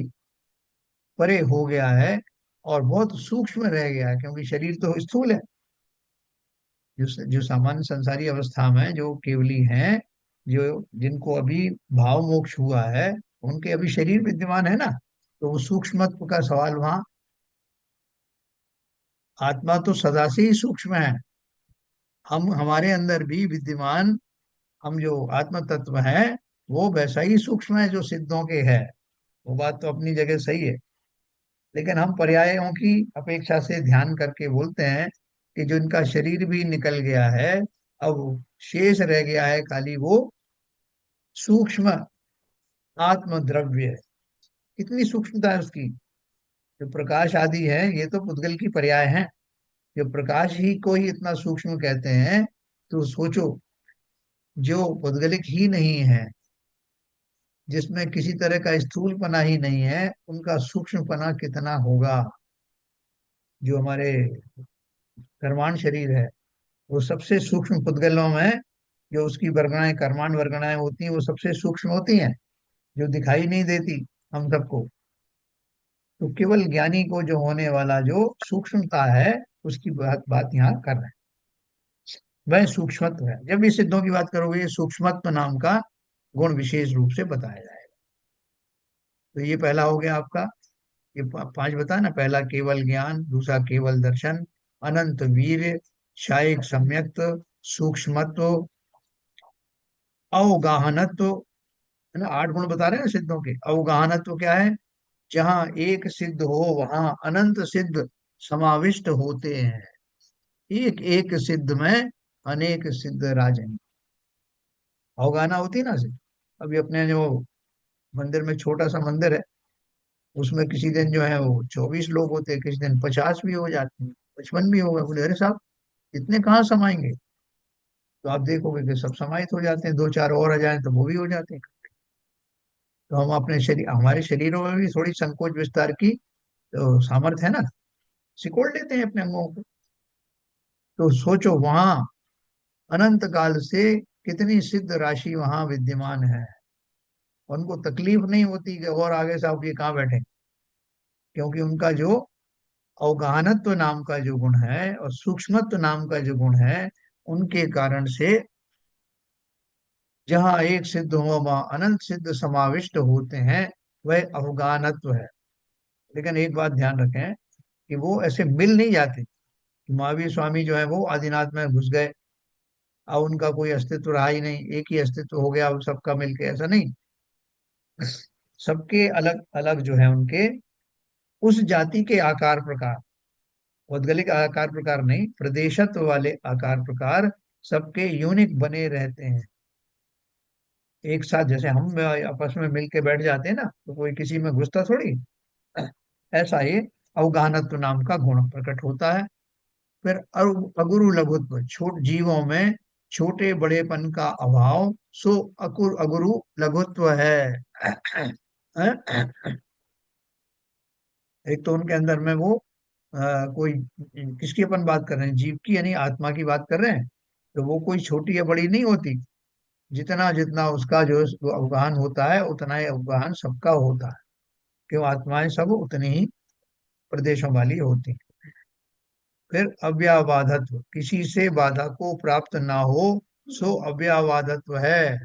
परे हो गया है और बहुत सूक्ष्म रह गया है, क्योंकि शरीर तो स्थूल है। जो सामान्य संसारी अवस्था में जो केवली हैं, जो जिनको अभी भाव मोक्ष हुआ है, उनके अभी शरीर विद्यमान है ना, तो वो सूक्ष्मत्व का सवाल वहां। आत्मा तो सदा से ही सूक्ष्म है। हम हमारे अंदर भी विद्यमान, हम जो आत्म तत्व है वो वैसा ही सूक्ष्म है जो सिद्धों के है। वो बात तो अपनी जगह सही है, लेकिन हम पर्यायों की अपेक्षा से ध्यान करके बोलते हैं कि जो इनका शरीर भी निकल गया है, अब शेष रह गया है खाली वो सूक्ष्म आत्म द्रव्य। कितनी सूक्ष्मता है उसकी। जो प्रकाश आदि है ये तो पुद्गल की पर्याय है। जो प्रकाश ही को ही इतना सूक्ष्म कहते हैं, तो सोचो जो पुद्गलिक ही नहीं है, जिसमें किसी तरह का स्थूलपना ही नहीं है, उनका सूक्ष्मपना कितना होगा। जो हमारे कर्माण शरीर है वो सबसे सूक्ष्म पुद्गलों में, जो उसकी वर्गणाएं कर्माण वर्गणाएं होती हैं वो सबसे सूक्ष्म होती हैं, जो दिखाई नहीं देती हम सबको। तो केवल ज्ञानी को जो होने वाला जो सूक्ष्मता है उसकी बात बात यहाँ कर रहे हैं। वह सूक्ष्मत्व है। जब भी सिद्धों की बात करोगे ये सूक्ष्मत्व नाम का गुण विशेष रूप से बताया जाएगा। तो ये पहला हो गया आपका। ये पांच बताया ना, पहला केवल ज्ञान, दूसरा केवल दर्शन, अनंत वीर्य, शायिक सम्यक्त, सूक्ष्मत्व, अवगाहनत्व, है ना, 8 गुण बता रहे हैं ना सिद्धों के। अवगाहनत्व क्या है? जहाँ एक सिद्ध हो वहां अनंत सिद्ध समाविष्ट होते हैं। एक एक सिद्ध में अनेक सिद्ध राजन। अवगाहना होती है ना सिद्ध। अभी अपने जो मंदिर में, छोटा सा मंदिर है, उसमें किसी दिन जो है वो 24 लोग होते हैं, किसी दिन 50 भी हो जाते हैं, 55 भी हो गए। बोले अरे साहब, इतने कहाँ समाएंगे? तो आप देखोगे कि सब समाहित हो जाते हैं, दो चार और आ जाए तो वो भी हो जाते हैं। तो हम अपने शरीर, हमारे शरीरों में भी थोड़ी संकोच विस्तार की तो सामर्थ्य है ना, सिकोड़ लेते हैं अपने अंगों को। तो सोचो वहां अनंत काल से कितनी सिद्ध राशि वहां विद्यमान है। उनको तकलीफ नहीं होती कि और आगे साहब ये कहाँ बैठे, क्योंकि उनका जो अवगाहनत्व नाम का जो गुण है और सूक्ष्मत्व नाम का जो गुण है, उनके कारण से जहाँ एक सिद्ध हो वहाँ अनंत सिद्ध समाविष्ट होते हैं, वह अवगाहनत्व है। लेकिन एक बात ध्यान रखें कि वो ऐसे मिल नहीं जाते। महावीर स्वामी जो है वो आदिनाथ में घुस गए, अब उनका कोई अस्तित्व रहा ही नहीं, एक ही अस्तित्व हो गया अब सबका मिलके, ऐसा नहीं। सबके अलग अलग जो है उनके उस जाति के आकार प्रकार, भौगोलिक आकार प्रकार नहीं, प्रदेशत्व वाले आकार प्रकार सबके यूनिक बने रहते हैं। एक साथ जैसे हम आपस में मिल के बैठ जाते हैं ना, तो कोई किसी में घुसता थोड़ी। ऐसा ही अवगाहनत्व नाम का गुण प्रकट होता है। फिर अगुरु लघुत्व, छोट जीवों में छोटे बड़ेपन का अभाव, सो अगुरु लघुत्व है। एक तो उनके अंदर में वो कोई, किसकी अपन बात कर रहे हैं, जीव की यानी आत्मा की बात कर रहे हैं। तो वो कोई छोटी या बड़ी नहीं होती। जितना जितना उसका जो अवगाहन होता है उतना ही अवगाहन सबका होता है, क्यों आत्माएं सब उतनी ही प्रदेशों वाली होती हैं। फिर अव्याबाधत्व, किसी से बाधा को प्राप्त ना हो, सो अव्याबाधत्व है।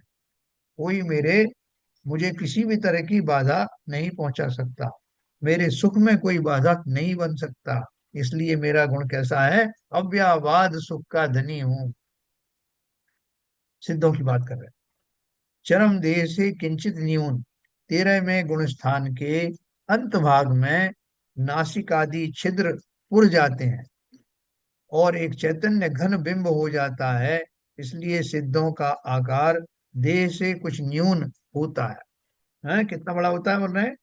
कोई मुझे किसी भी तरह की बाधा नहीं पहुंचा सकता, मेरे सुख में कोई बाधक नहीं बन सकता। इसलिए मेरा गुण कैसा है? अव्याबाद सुख का धनी हूँ। सिद्धों की बात कर रहे हैं। चरम देह से किंचित न्यून, 13वें गुण स्थान के अंत भाग में नासिकादि छिद्र पुर जाते हैं और एक चैतन्य घन बिंब हो जाता है। इसलिए सिद्धों का आकार देह से कुछ न्यून होता है, कितना बड़ा होता है बोल रहे हैं।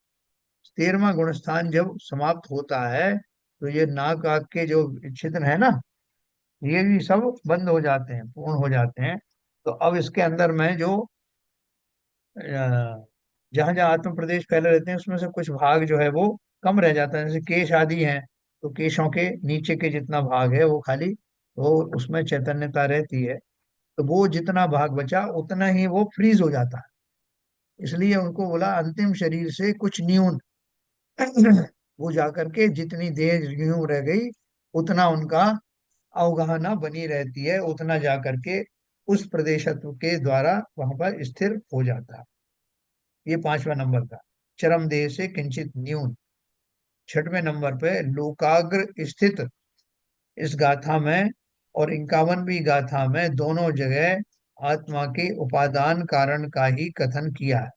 13वां गुण स्थान जब समाप्त होता है तो ये नाक आग के जो छिद्र है ना, ये भी सब बंद हो जाते हैं, पूर्ण हो जाते हैं। तो अब इसके अंदर में जो जहां जहां आत्म प्रदेश फैले रहते हैं उसमें से कुछ भाग जो है वो कम रह जाता है, जैसे केश आदि हैं। तो केशों के नीचे के जितना भाग है वो खाली, वो उसमें चैतन्यता रहती है। तो वो जितना भाग बचा उतना ही वो फ्रीज हो जाता है। इसलिए उनको बोला अंतिम शरीर से कुछ न्यून। वो जाकर के जितनी देर न्यू रह गई उतना उनका अवगाहना बनी रहती है, उतना जाकर के उस प्रदेशत्व के द्वारा वहां पर स्थिर हो जाता है। ये 5वां नंबर का, चरम देह से किंचित न्यून। 6वें नंबर पे लोकाग्र स्थित, इस गाथा में और 51वीं गाथा में दोनों जगह आत्मा के उपादान कारण का ही कथन किया है।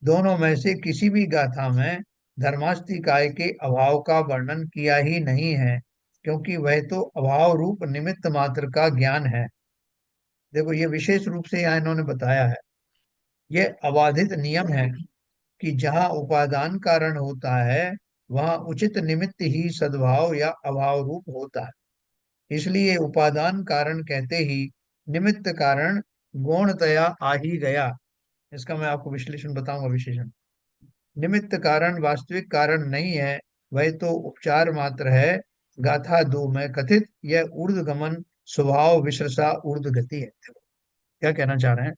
दोनों में से किसी भी गाथा में धर्मास्तिकाय के अभाव का वर्णन किया ही नहीं है, क्योंकि वह तो अभाव रूप निमित्त मात्र का ज्ञान है। देखो ये विशेष रूप से यहाँ इन्होंने बताया है, यह अबाधित नियम है कि जहाँ उपादान कारण होता है वहाँ उचित निमित्त ही सद्भाव या अभाव रूप होता है। इसलिए उपादान कारण कहते ही निमित्त कारण गौणतया आ ही गया। इसका मैं आपको विश्लेषण बताऊंगा, विशेषण। निमित्त कारण वास्तविक कारण नहीं है, वह तो उपचार मात्र है। गाथा 2 में कथित यह ऊर्ध्वगमन स्वभाव विशेषा ऊर्ध्व गति है। क्या कहना चाह रहे हैं?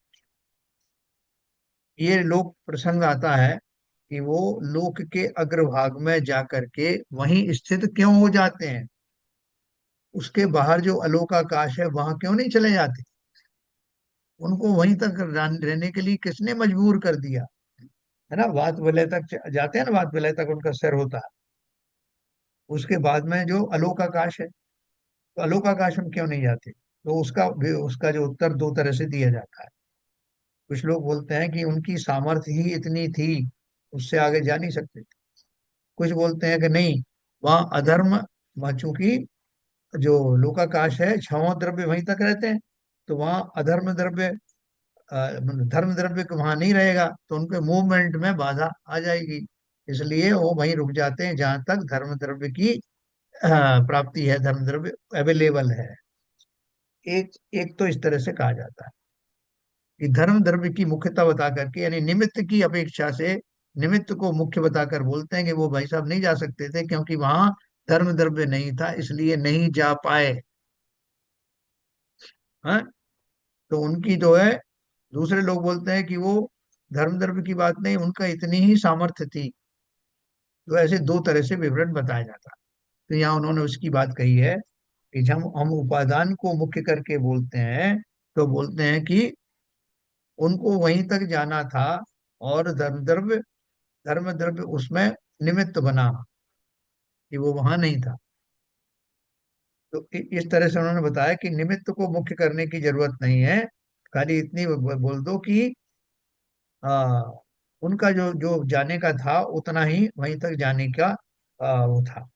ये लोक प्रसंग आता है कि वो लोक के अग्रभाग में जाकर के वहीं स्थित क्यों हो जाते हैं, उसके बाहर जो अलोकाकाश है वहां क्यों नहीं चले जाते। उनको वहीं तक रहने के लिए किसने मजबूर कर दिया, है ना। वात विलय तक जाते हैं ना, वात विलय तक उनका सिर होता है। उसके बाद में जो अलोकाकाश है, तो अलोकाकाश में क्यों नहीं जाते? तो उसका उसका जो उत्तर दो तरह से दिया जाता है। कुछ लोग बोलते हैं कि उनकी सामर्थ्य ही इतनी थी, उससे आगे जा नहीं सकते थे। कुछ बोलते हैं कि नहीं, वहाँ अधर्म, वहाँ चूंकि जो लोकाकाश है, छहों द्रव्य वहीं तक रहते हैं, तो वहाँ अधर्म द्रव्य, मतलब धर्म द्रव्य को वहां नहीं रहेगा, तो उनके मूवमेंट में बाधा आ जाएगी। इसलिए वो वहीं रुक जाते हैं जहां तक धर्म द्रव्य की प्राप्ति है, धर्म द्रव्य अवेलेबल है। एक एक तो इस तरह से कहा जाता है कि धर्म द्रव्य की मुख्यता बता करके, यानी निमित्त की अपेक्षा से निमित्त को मुख्य बताकर बोलते हैं कि वो भाई साहब नहीं जा सकते थे, क्योंकि वहां धर्म द्रव्य नहीं था, इसलिए नहीं जा पाए। हाँ, तो उनकी जो है, दूसरे लोग बोलते हैं कि वो धर्म द्रव्य की बात नहीं, उनका इतनी ही सामर्थ्य थी। तो ऐसे दो तरह से विवरण बताया जाता है। तो यहाँ उन्होंने उसकी बात कही है कि जब हम उपादान को मुख्य करके बोलते हैं, तो बोलते हैं कि उनको वहीं तक जाना था, और धर्म द्रव्य उसमें निमित्त बना, कि वो वहां नहीं था। तो इस तरह से उन्होंने बताया कि निमित्त को मुख्य करने की जरूरत नहीं है, खाली इतनी बोल दो कि आ, उनका जो जो जाने का था उतना ही वहीं तक जाने का वो था।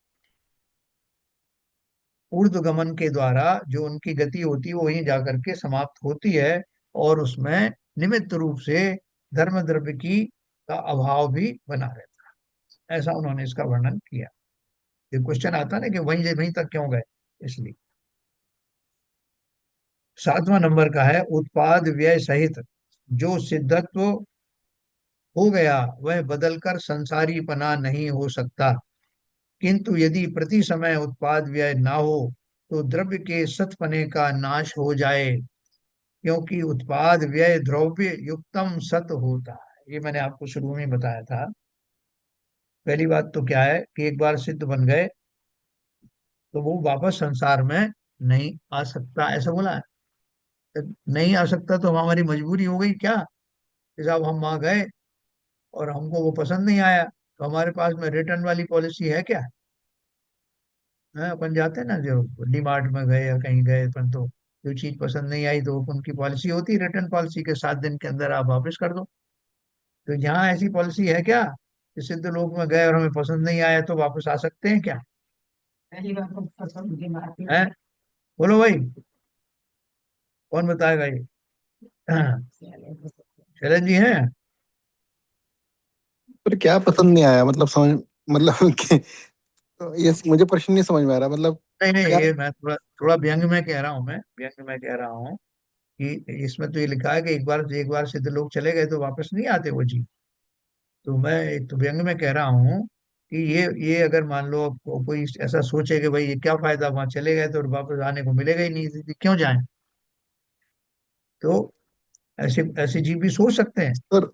ऊर्ध्वगमन के द्वारा जो उनकी गति होती है वो वहीं जाकर के समाप्त होती है, और उसमें निमित्त रूप से धर्म द्रव्य की का अभाव भी बना रहता है। ऐसा उन्होंने इसका वर्णन किया। ये क्वेश्चन आता है ना कि वहीं वहीं तक क्यों गए, इसलिए। सातवां नंबर का है, उत्पाद व्यय सहित जो सिद्धत्व हो गया वह बदलकर संसारीपना नहीं हो सकता, किंतु यदि प्रति समय उत्पाद व्यय ना हो तो द्रव्य के सतपने का नाश हो जाए, क्योंकि उत्पाद व्यय द्रव्य युक्तम सत होता है। ये मैंने आपको शुरू में बताया था। पहली बात तो क्या है कि एक बार सिद्ध बन गए तो वो वापस संसार में नहीं आ सकता, ऐसा बोला है। तो नहीं आ सकता तो हमारी मजबूरी हो गई क्या, कि साहब हम वहां गए और हमको वो पसंद नहीं आया, तो हमारे पास में रिटर्न वाली पॉलिसी है क्या? है, अपन जाते हैं ना, जो डीमार्ट में गए या कहीं गए अपन, तो जो चीज पसंद नहीं आई तो उनकी पॉलिसी होती है, रिटर्न पॉलिसी के 7 दिन के अंदर आप वापस कर दो। तो यहाँ ऐसी पॉलिसी है क्या कि सिद्ध लोक में गए और हमें पसंद नहीं आया तो वापस आ सकते हैं क्या? है, बोलो भाई, कौन बताएगा ये? शैलेंद्र जी हैं? पर क्या पसंद नहीं आया, मतलब समझ, मतलब कि ये मुझे प्रश्न नहीं समझ में आ रहा, मतलब नहीं नहीं, क्या। ये मैं थोड़ा थोड़ा व्यंग में कह रहा हूँ, मैं व्यंग में कह रहा हूँ कि इसमें तो ये लिखा है कि एक बार सिद्ध लोग चले गए तो वापस नहीं आते वो जी। तो मैं एक तो व्यंग में कह रहा हूँ कि ये अगर मान लो कोई ऐसा सोचे कि भाई ये क्या फायदा, वहां चले गए तो वापस आने को मिलेगा ही नहीं, तो क्यों जाएं? तो ऐसे ऐसे जीव भी सोच सकते हैं। अगर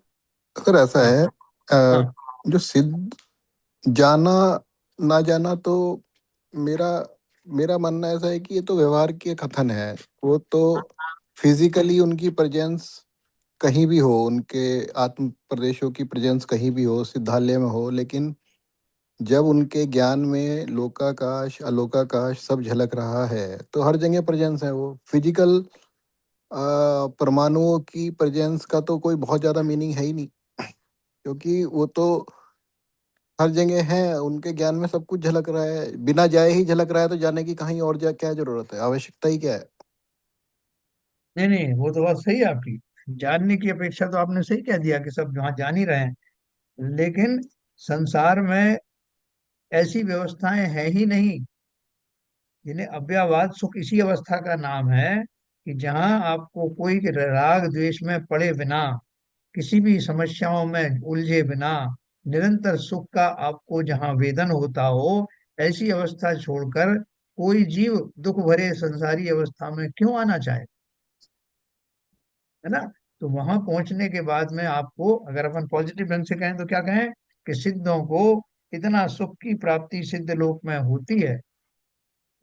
अगर ऐसा हाँ है, हाँ जो सिद्ध, जाना ना जाना, तो मेरा मेरा मानना ऐसा है कि ये तो व्यवहार के कथन है। वो तो फिजिकली उनकी प्रेजेंस कहीं भी हो, उनके आत्म प्रदेशों की प्रेजेंस कहीं भी हो, सिद्धालय में हो, लेकिन जब उनके ज्ञान में लोकाकाश अलोकाकाश सब झलक रहा है तो हर जगह प्रेजेंस है। वो फिजिकल परमाणुओं की प्रेजेंस का तो कोई बहुत ज़्यादा मीनिंग है ही नहीं, क्योंकि वो तो हर जगह है, उनके ज्ञान में सब कुछ झलक रहा है, बिना जाए ही झलक रहा है, तो जाने की कहीं और जा क्या जरूरत है, आवश्यकता ही क्या है। नहीं नहीं, वो तो बात सही है आपकी। जानने की अपेक्षा तो आपने सही कह दिया कि सब वहां जान ही रहे हैं, लेकिन संसार में ऐसी व्यवस्थाएं हैं ही नहीं जिन्हें अव्ययवाद सुख इसी अवस्था का नाम है, कि जहां आपको कोई राग द्वेष में पड़े बिना, किसी भी समस्याओं में उलझे बिना, निरंतर सुख का आपको जहां वेदन होता हो, ऐसी अवस्था छोड़कर कोई जीव दुख भरे संसारी अवस्था में क्यों आना चाहे? है ना? तो वहां पहुंचने के बाद में आपको, अगर अपन पॉजिटिव ढंग से कहें तो क्या कहें, कि सिद्धों को इतना सुख की प्राप्ति सिद्ध लोक में होती है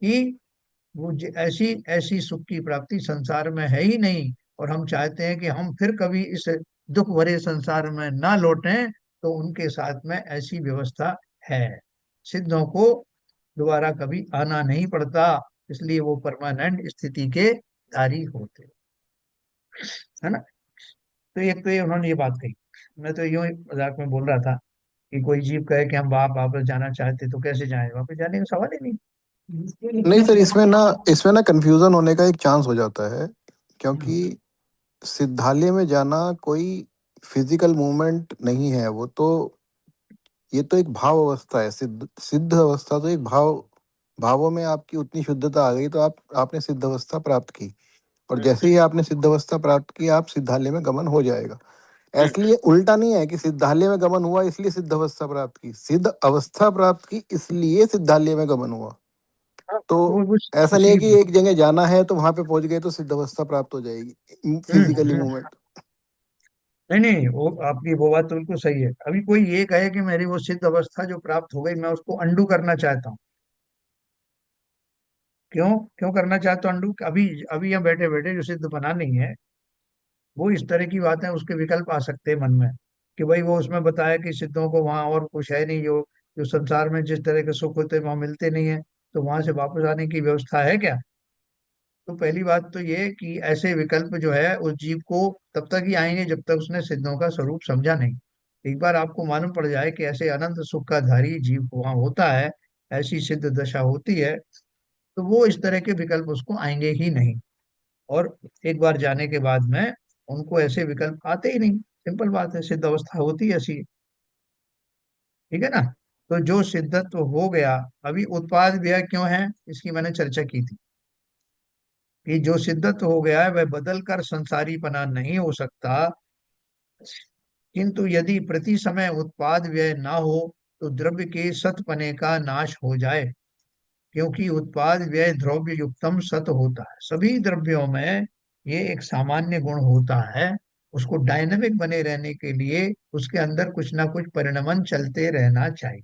कि वो ऐसी ऐसी सुख की प्राप्ति संसार में है ही नहीं। और हम चाहते हैं कि हम फिर कभी इस दुख भरे संसार में ना लौटें, तो उनके साथ में ऐसी व्यवस्था है। सिद्धों को दोबारा कभी आना नहीं पड़ता, इसलिए वो परमानेंट स्थिति के धारी होते, है ना? तो ये उन्होंने ये बात कही। मैं तो यूं ही मजाक में बोल रहा था कि कोई जीव कहे कि हम वापस जाना चाहते तो कैसे जाएं, वापस जाने का सवाल ही नहीं। नहीं सर, इसमें ना कंफ्यूजन होने का एक चांस हो जाता है, क्योंकि सिद्धालय में जाना कोई फिजिकल मूवमेंट नहीं है। वो तो, ये तो एक भाव अवस्था है। सिद्ध सिद्ध अवस्था तो एक भावों में आपकी उतनी शुद्धता आ गई तो आपने सिद्ध अवस्था प्राप्त की। और जैसे ही आपने सिद्ध अवस्था प्राप्त की, आप सिद्धालय में गमन हो जाएगा। इसलिए उल्टा नहीं है कि सिद्धालय में गमन हुआ इसलिए सिद्ध अवस्था प्राप्त की, सिद्ध अवस्था प्राप्त की इसलिए सिद्धालय में गमन हुआ। हाँ, तो वो बस ऐसा नहीं है उसी। कि एक जगह जाना है तो वहां पे पहुंच गए तो सिद्ध अवस्था प्राप्त हो जाएगी फिजिकली हम्म। मूवमेंट। नहीं नहीं, वो आपकी वो बात तो बिल्कुल सही है। अभी कोई ये कहे कि मेरी वो सिद्ध अवस्था जो प्राप्त हो गई मैं उसको अंडू करना चाहता हूँ, क्यों क्यों करना चाहता हूँ अंडू? अभी अभी यहाँ बैठे बैठे जो सिद्ध बना नहीं है, वो इस तरह की बातें, उसके विकल्प आ सकते हैं मन में कि भाई वो उसमें बताया कि सिद्धों को वहां और कुछ है नहीं, जो जो संसार में जिस तरह के सुख होते हैं वहां मिलते नहीं है, तो वहां से वापस आने की व्यवस्था है क्या? तो पहली बात तो ये कि ऐसे विकल्प जो है उस जीव को तब तक ही आएंगे जब तक उसने सिद्धों का स्वरूप समझा नहीं। एक बार आपको मालूम पड़ जाए कि ऐसे अनंत सुख का धारी जीव वहां होता है, ऐसी सिद्ध दशा होती है, तो वो इस तरह के विकल्प उसको आएंगे ही नहीं। और एक बार जाने के बाद में उनको ऐसे विकल्प आते ही नहीं। सिंपल बात है, सिद्ध अवस्था होती है ऐसी। ठीक है ना? तो जो सिद्धत्व हो गया, अभी उत्पाद व्यय क्यों है इसकी मैंने चर्चा की थी कि जो सिद्धत्व हो गया है वह बदल कर संसारीपना नहीं हो सकता, किंतु यदि प्रति समय उत्पाद व्यय ना हो तो द्रव्य के सतपने का नाश हो जाए। क्योंकि उत्पाद व्यय द्रव्य युक्तम सत होता है, सभी द्रव्यों में ये एक सामान्य गुण होता है। उसको डायनेमिक बने रहने के लिए उसके अंदर कुछ ना कुछ परिणमन चलते रहना चाहिए।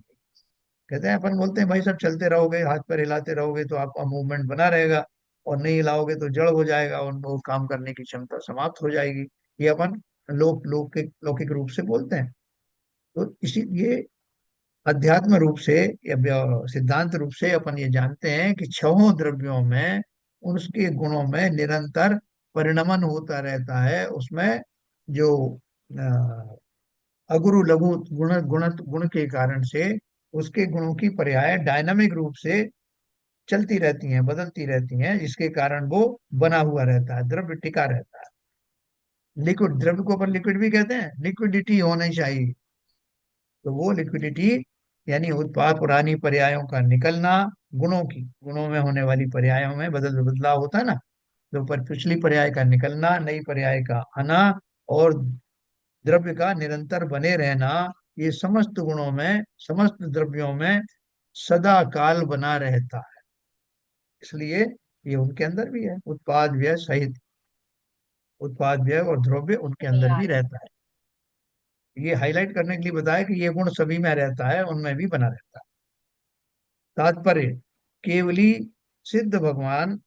कहते हैं, अपन बोलते हैं भाई सब चलते रहोगे, हाथ पैर हिलाते रहोगे तो आपका मूवमेंट बना रहेगा, और नहीं हिलाओगे तो जड़ हो जाएगा और वो काम करने की क्षमता समाप्त हो जाएगी। ये अपन लौकिक रूप से बोलते हैं। तो इसी ये अध्यात्म रूप से या सिद्धांत रूप से अपन ये जानते हैं कि छहों द्रव्यों में उसके गुणों में निरंतर परिणमन होता रहता है। उसमें जो अगुरु लघु गुण के कारण से उसके गुणों की पर्याय डायनामिक रूप से चलती रहती हैं, बदलती रहती हैं, जिसके कारण वो बना हुआ रहता है, द्रव्य टिका रहता है। लिक्विड द्रव्य को अपन लिक्विड भी कहते हैं, लिक्विडिटी होनी चाहिए। तो वो लिक्विडिटी यानी उत्पाद पुरानी पर्यायों का निकलना, गुणों में होने वाली पर्यायों में बदलाव होता है ना, तो पर पिछली पर्याय का निकलना, नई पर्याय का आना, और द्रव्य का निरंतर बने रहना, ये समस्त गुणों में, समस्त द्रव्यों में सदा काल बना रहता है। इसलिए ये उनके अंदर भी है, उत्पाद व्यय सहित, उत्पाद व्यय और द्रव्य उनके अंदर भी रहता है। ये हाईलाइट करने के लिए बताया कि ये गुण सभी में रहता है, उनमें भी बना रहता है। तात्पर्य, केवली सिद्ध भगवान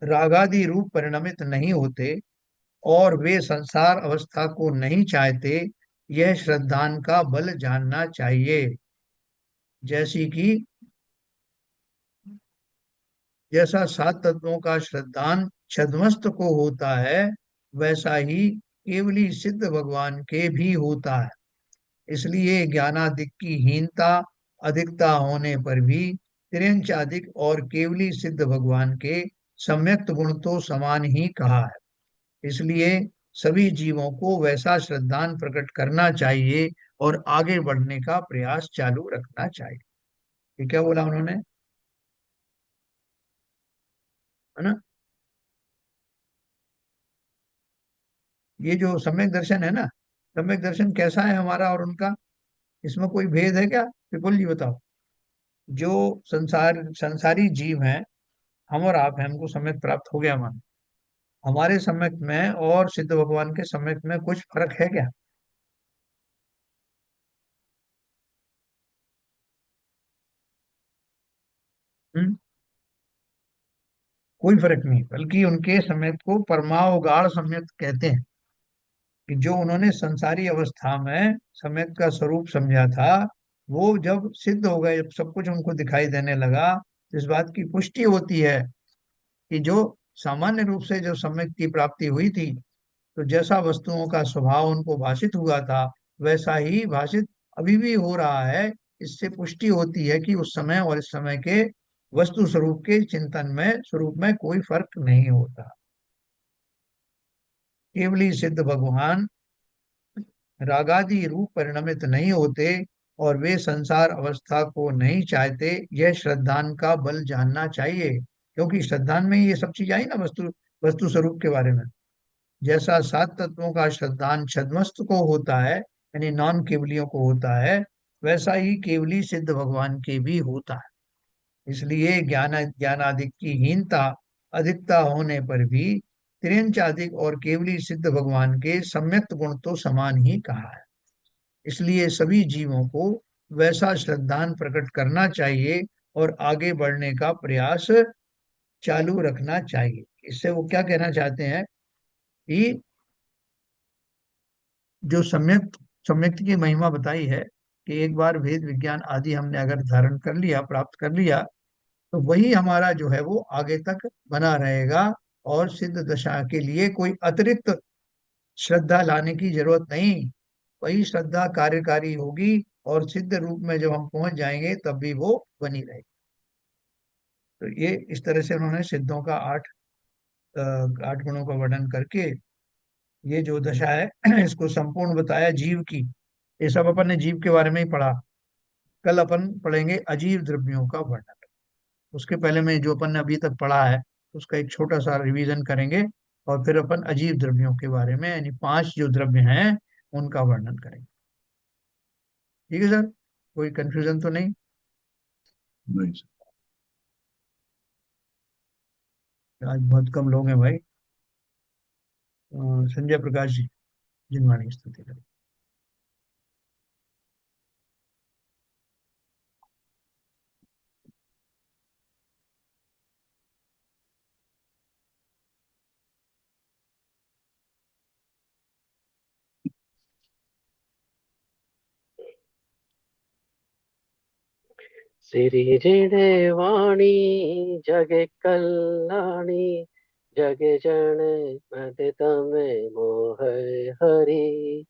रागादि रूप परिणमित नहीं होते और वे संसार अवस्था को नहीं चाहते, यह श्रद्धान का बल जानना चाहिए। जैसी कि जैसा सात तत्वों का श्रद्धान छद्मस्त को होता है, वैसा ही केवली सिद्ध भगवान के भी होता है। इसलिए ज्ञानादिक की हीनता अधिकता होने पर भी तिर्यंचादिक और केवली सिद्ध भगवान के सम्यक्त गुण तो समान ही कहा है। इसलिए सभी जीवों को वैसा श्रद्धान प्रकट करना चाहिए और आगे बढ़ने का प्रयास चालू रखना चाहिए। ये क्या बोला उन्होंने, है ना? ये जो सम्यक दर्शन है ना, सम्यक दर्शन कैसा है हमारा और उनका, इसमें कोई भेद है क्या? विपुल जी बताओ। जो संसारी जीव हैं, हम और आप हैं, हमको सम्यक प्राप्त हो गया मान, हमारे सम्यक में और सिद्ध भगवान के सम्यक में कुछ फर्क है क्या? हम्म? कोई फर्क नहीं, बल्कि उनके सम्यक को परमावगाढ़ सम्यक कहते हैं। कि जो उन्होंने संसारी अवस्था में सम्यक का स्वरूप समझा था, वो जब सिद्ध हो गए, जब सब कुछ उनको दिखाई देने लगा, तो इस बात की पुष्टि होती है कि जो सामान्य रूप से जो सम्यक की प्राप्ति हुई थी, तो जैसा वस्तुओं का स्वभाव उनको भाषित हुआ था, वैसा ही भाषित अभी भी हो रहा है। इससे पुष्टि होती है कि उस समय और इस समय के वस्तु स्वरूप के चिंतन में स्वरूप में कोई फर्क नहीं होता। केवली सिद्ध भगवान रागादि रूप परिणमित नहीं होते और वे संसार अवस्था को नहीं चाहते, यह श्रद्धान का बल जानना चाहिए। क्योंकि श्रद्धान में ये सब चीज आई ना, वस्तु वस्तु स्वरूप के बारे में। जैसा सात तत्वों का श्रद्धान छद्मस्त को होता है, यानी नॉन केवलियों को होता है, वैसा ही केवली सिद्ध भगवान के भी होता है। इसलिए ज्ञानादिक की हीनता अधिकता होने पर भी तिर्यंचादिक और केवली सिद्ध भगवान के सम्यक्त गुण तो समान ही कहा है। इसलिए सभी जीवों को वैसा श्रद्धान प्रकट करना चाहिए और आगे बढ़ने का प्रयास चालू रखना चाहिए। इससे वो क्या कहना चाहते हैं कि जो सम्यक सम्यक्त की महिमा बताई है, कि एक बार वेद विज्ञान आदि हमने अगर धारण कर लिया, प्राप्त कर लिया, तो वही हमारा जो है वो आगे तक बना रहेगा। और सिद्ध दशा के लिए कोई अतिरिक्त श्रद्धा लाने की जरूरत नहीं। वही श्रद्धा कार्यकारी होगी और सिद्ध रूप में जब हम पहुंच जाएंगे तब भी वो बनी रहेगी। तो ये इस तरह से उन्होंने सिद्धों का आठ गुणों का वर्णन करके ये जो दशा है इसको संपूर्ण बताया जीव की। ये सब अपन ने जीव के बारे में ही पढ़ा। कल अपन पढ़ेंगे अजीव द्रव्यों का वर्णन। उसके पहले में जो अपन ने अभी तक पढ़ा है उसका एक छोटा सा रिवीजन करेंगे, और फिर अपन अजीव द्रव्यों के बारे में, यानी पांच जो द्रव्य हैं उनका वर्णन करेंगे। ठीक है सर, कोई कंफ्यूजन तो नहीं? नहीं सर। आज बहुत कम लोग हैं भाई। संजय प्रकाश जी, जिनवाणी की स्तुति करें। सिरिजिणे वाणी जगे कल्याणी जगे जन मद तमे मोह हरि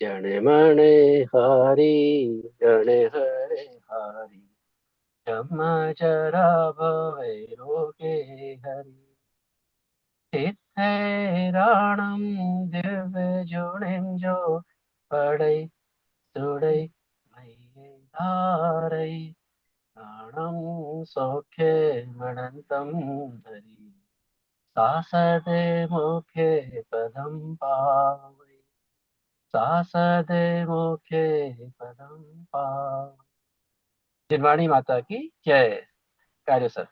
जन मन हारी जन हरे हारी जम जरा भवे रोगे हरि राणम दिव्य जोड़ें जो पड़ई सुड़ई भैये धारई प्राणं सौख्ये मणन्तं धरी सासदे मुखे पदं पावै सासदे मुखे पदं पावै। जिनवाणी माता की जय। कार्य सर।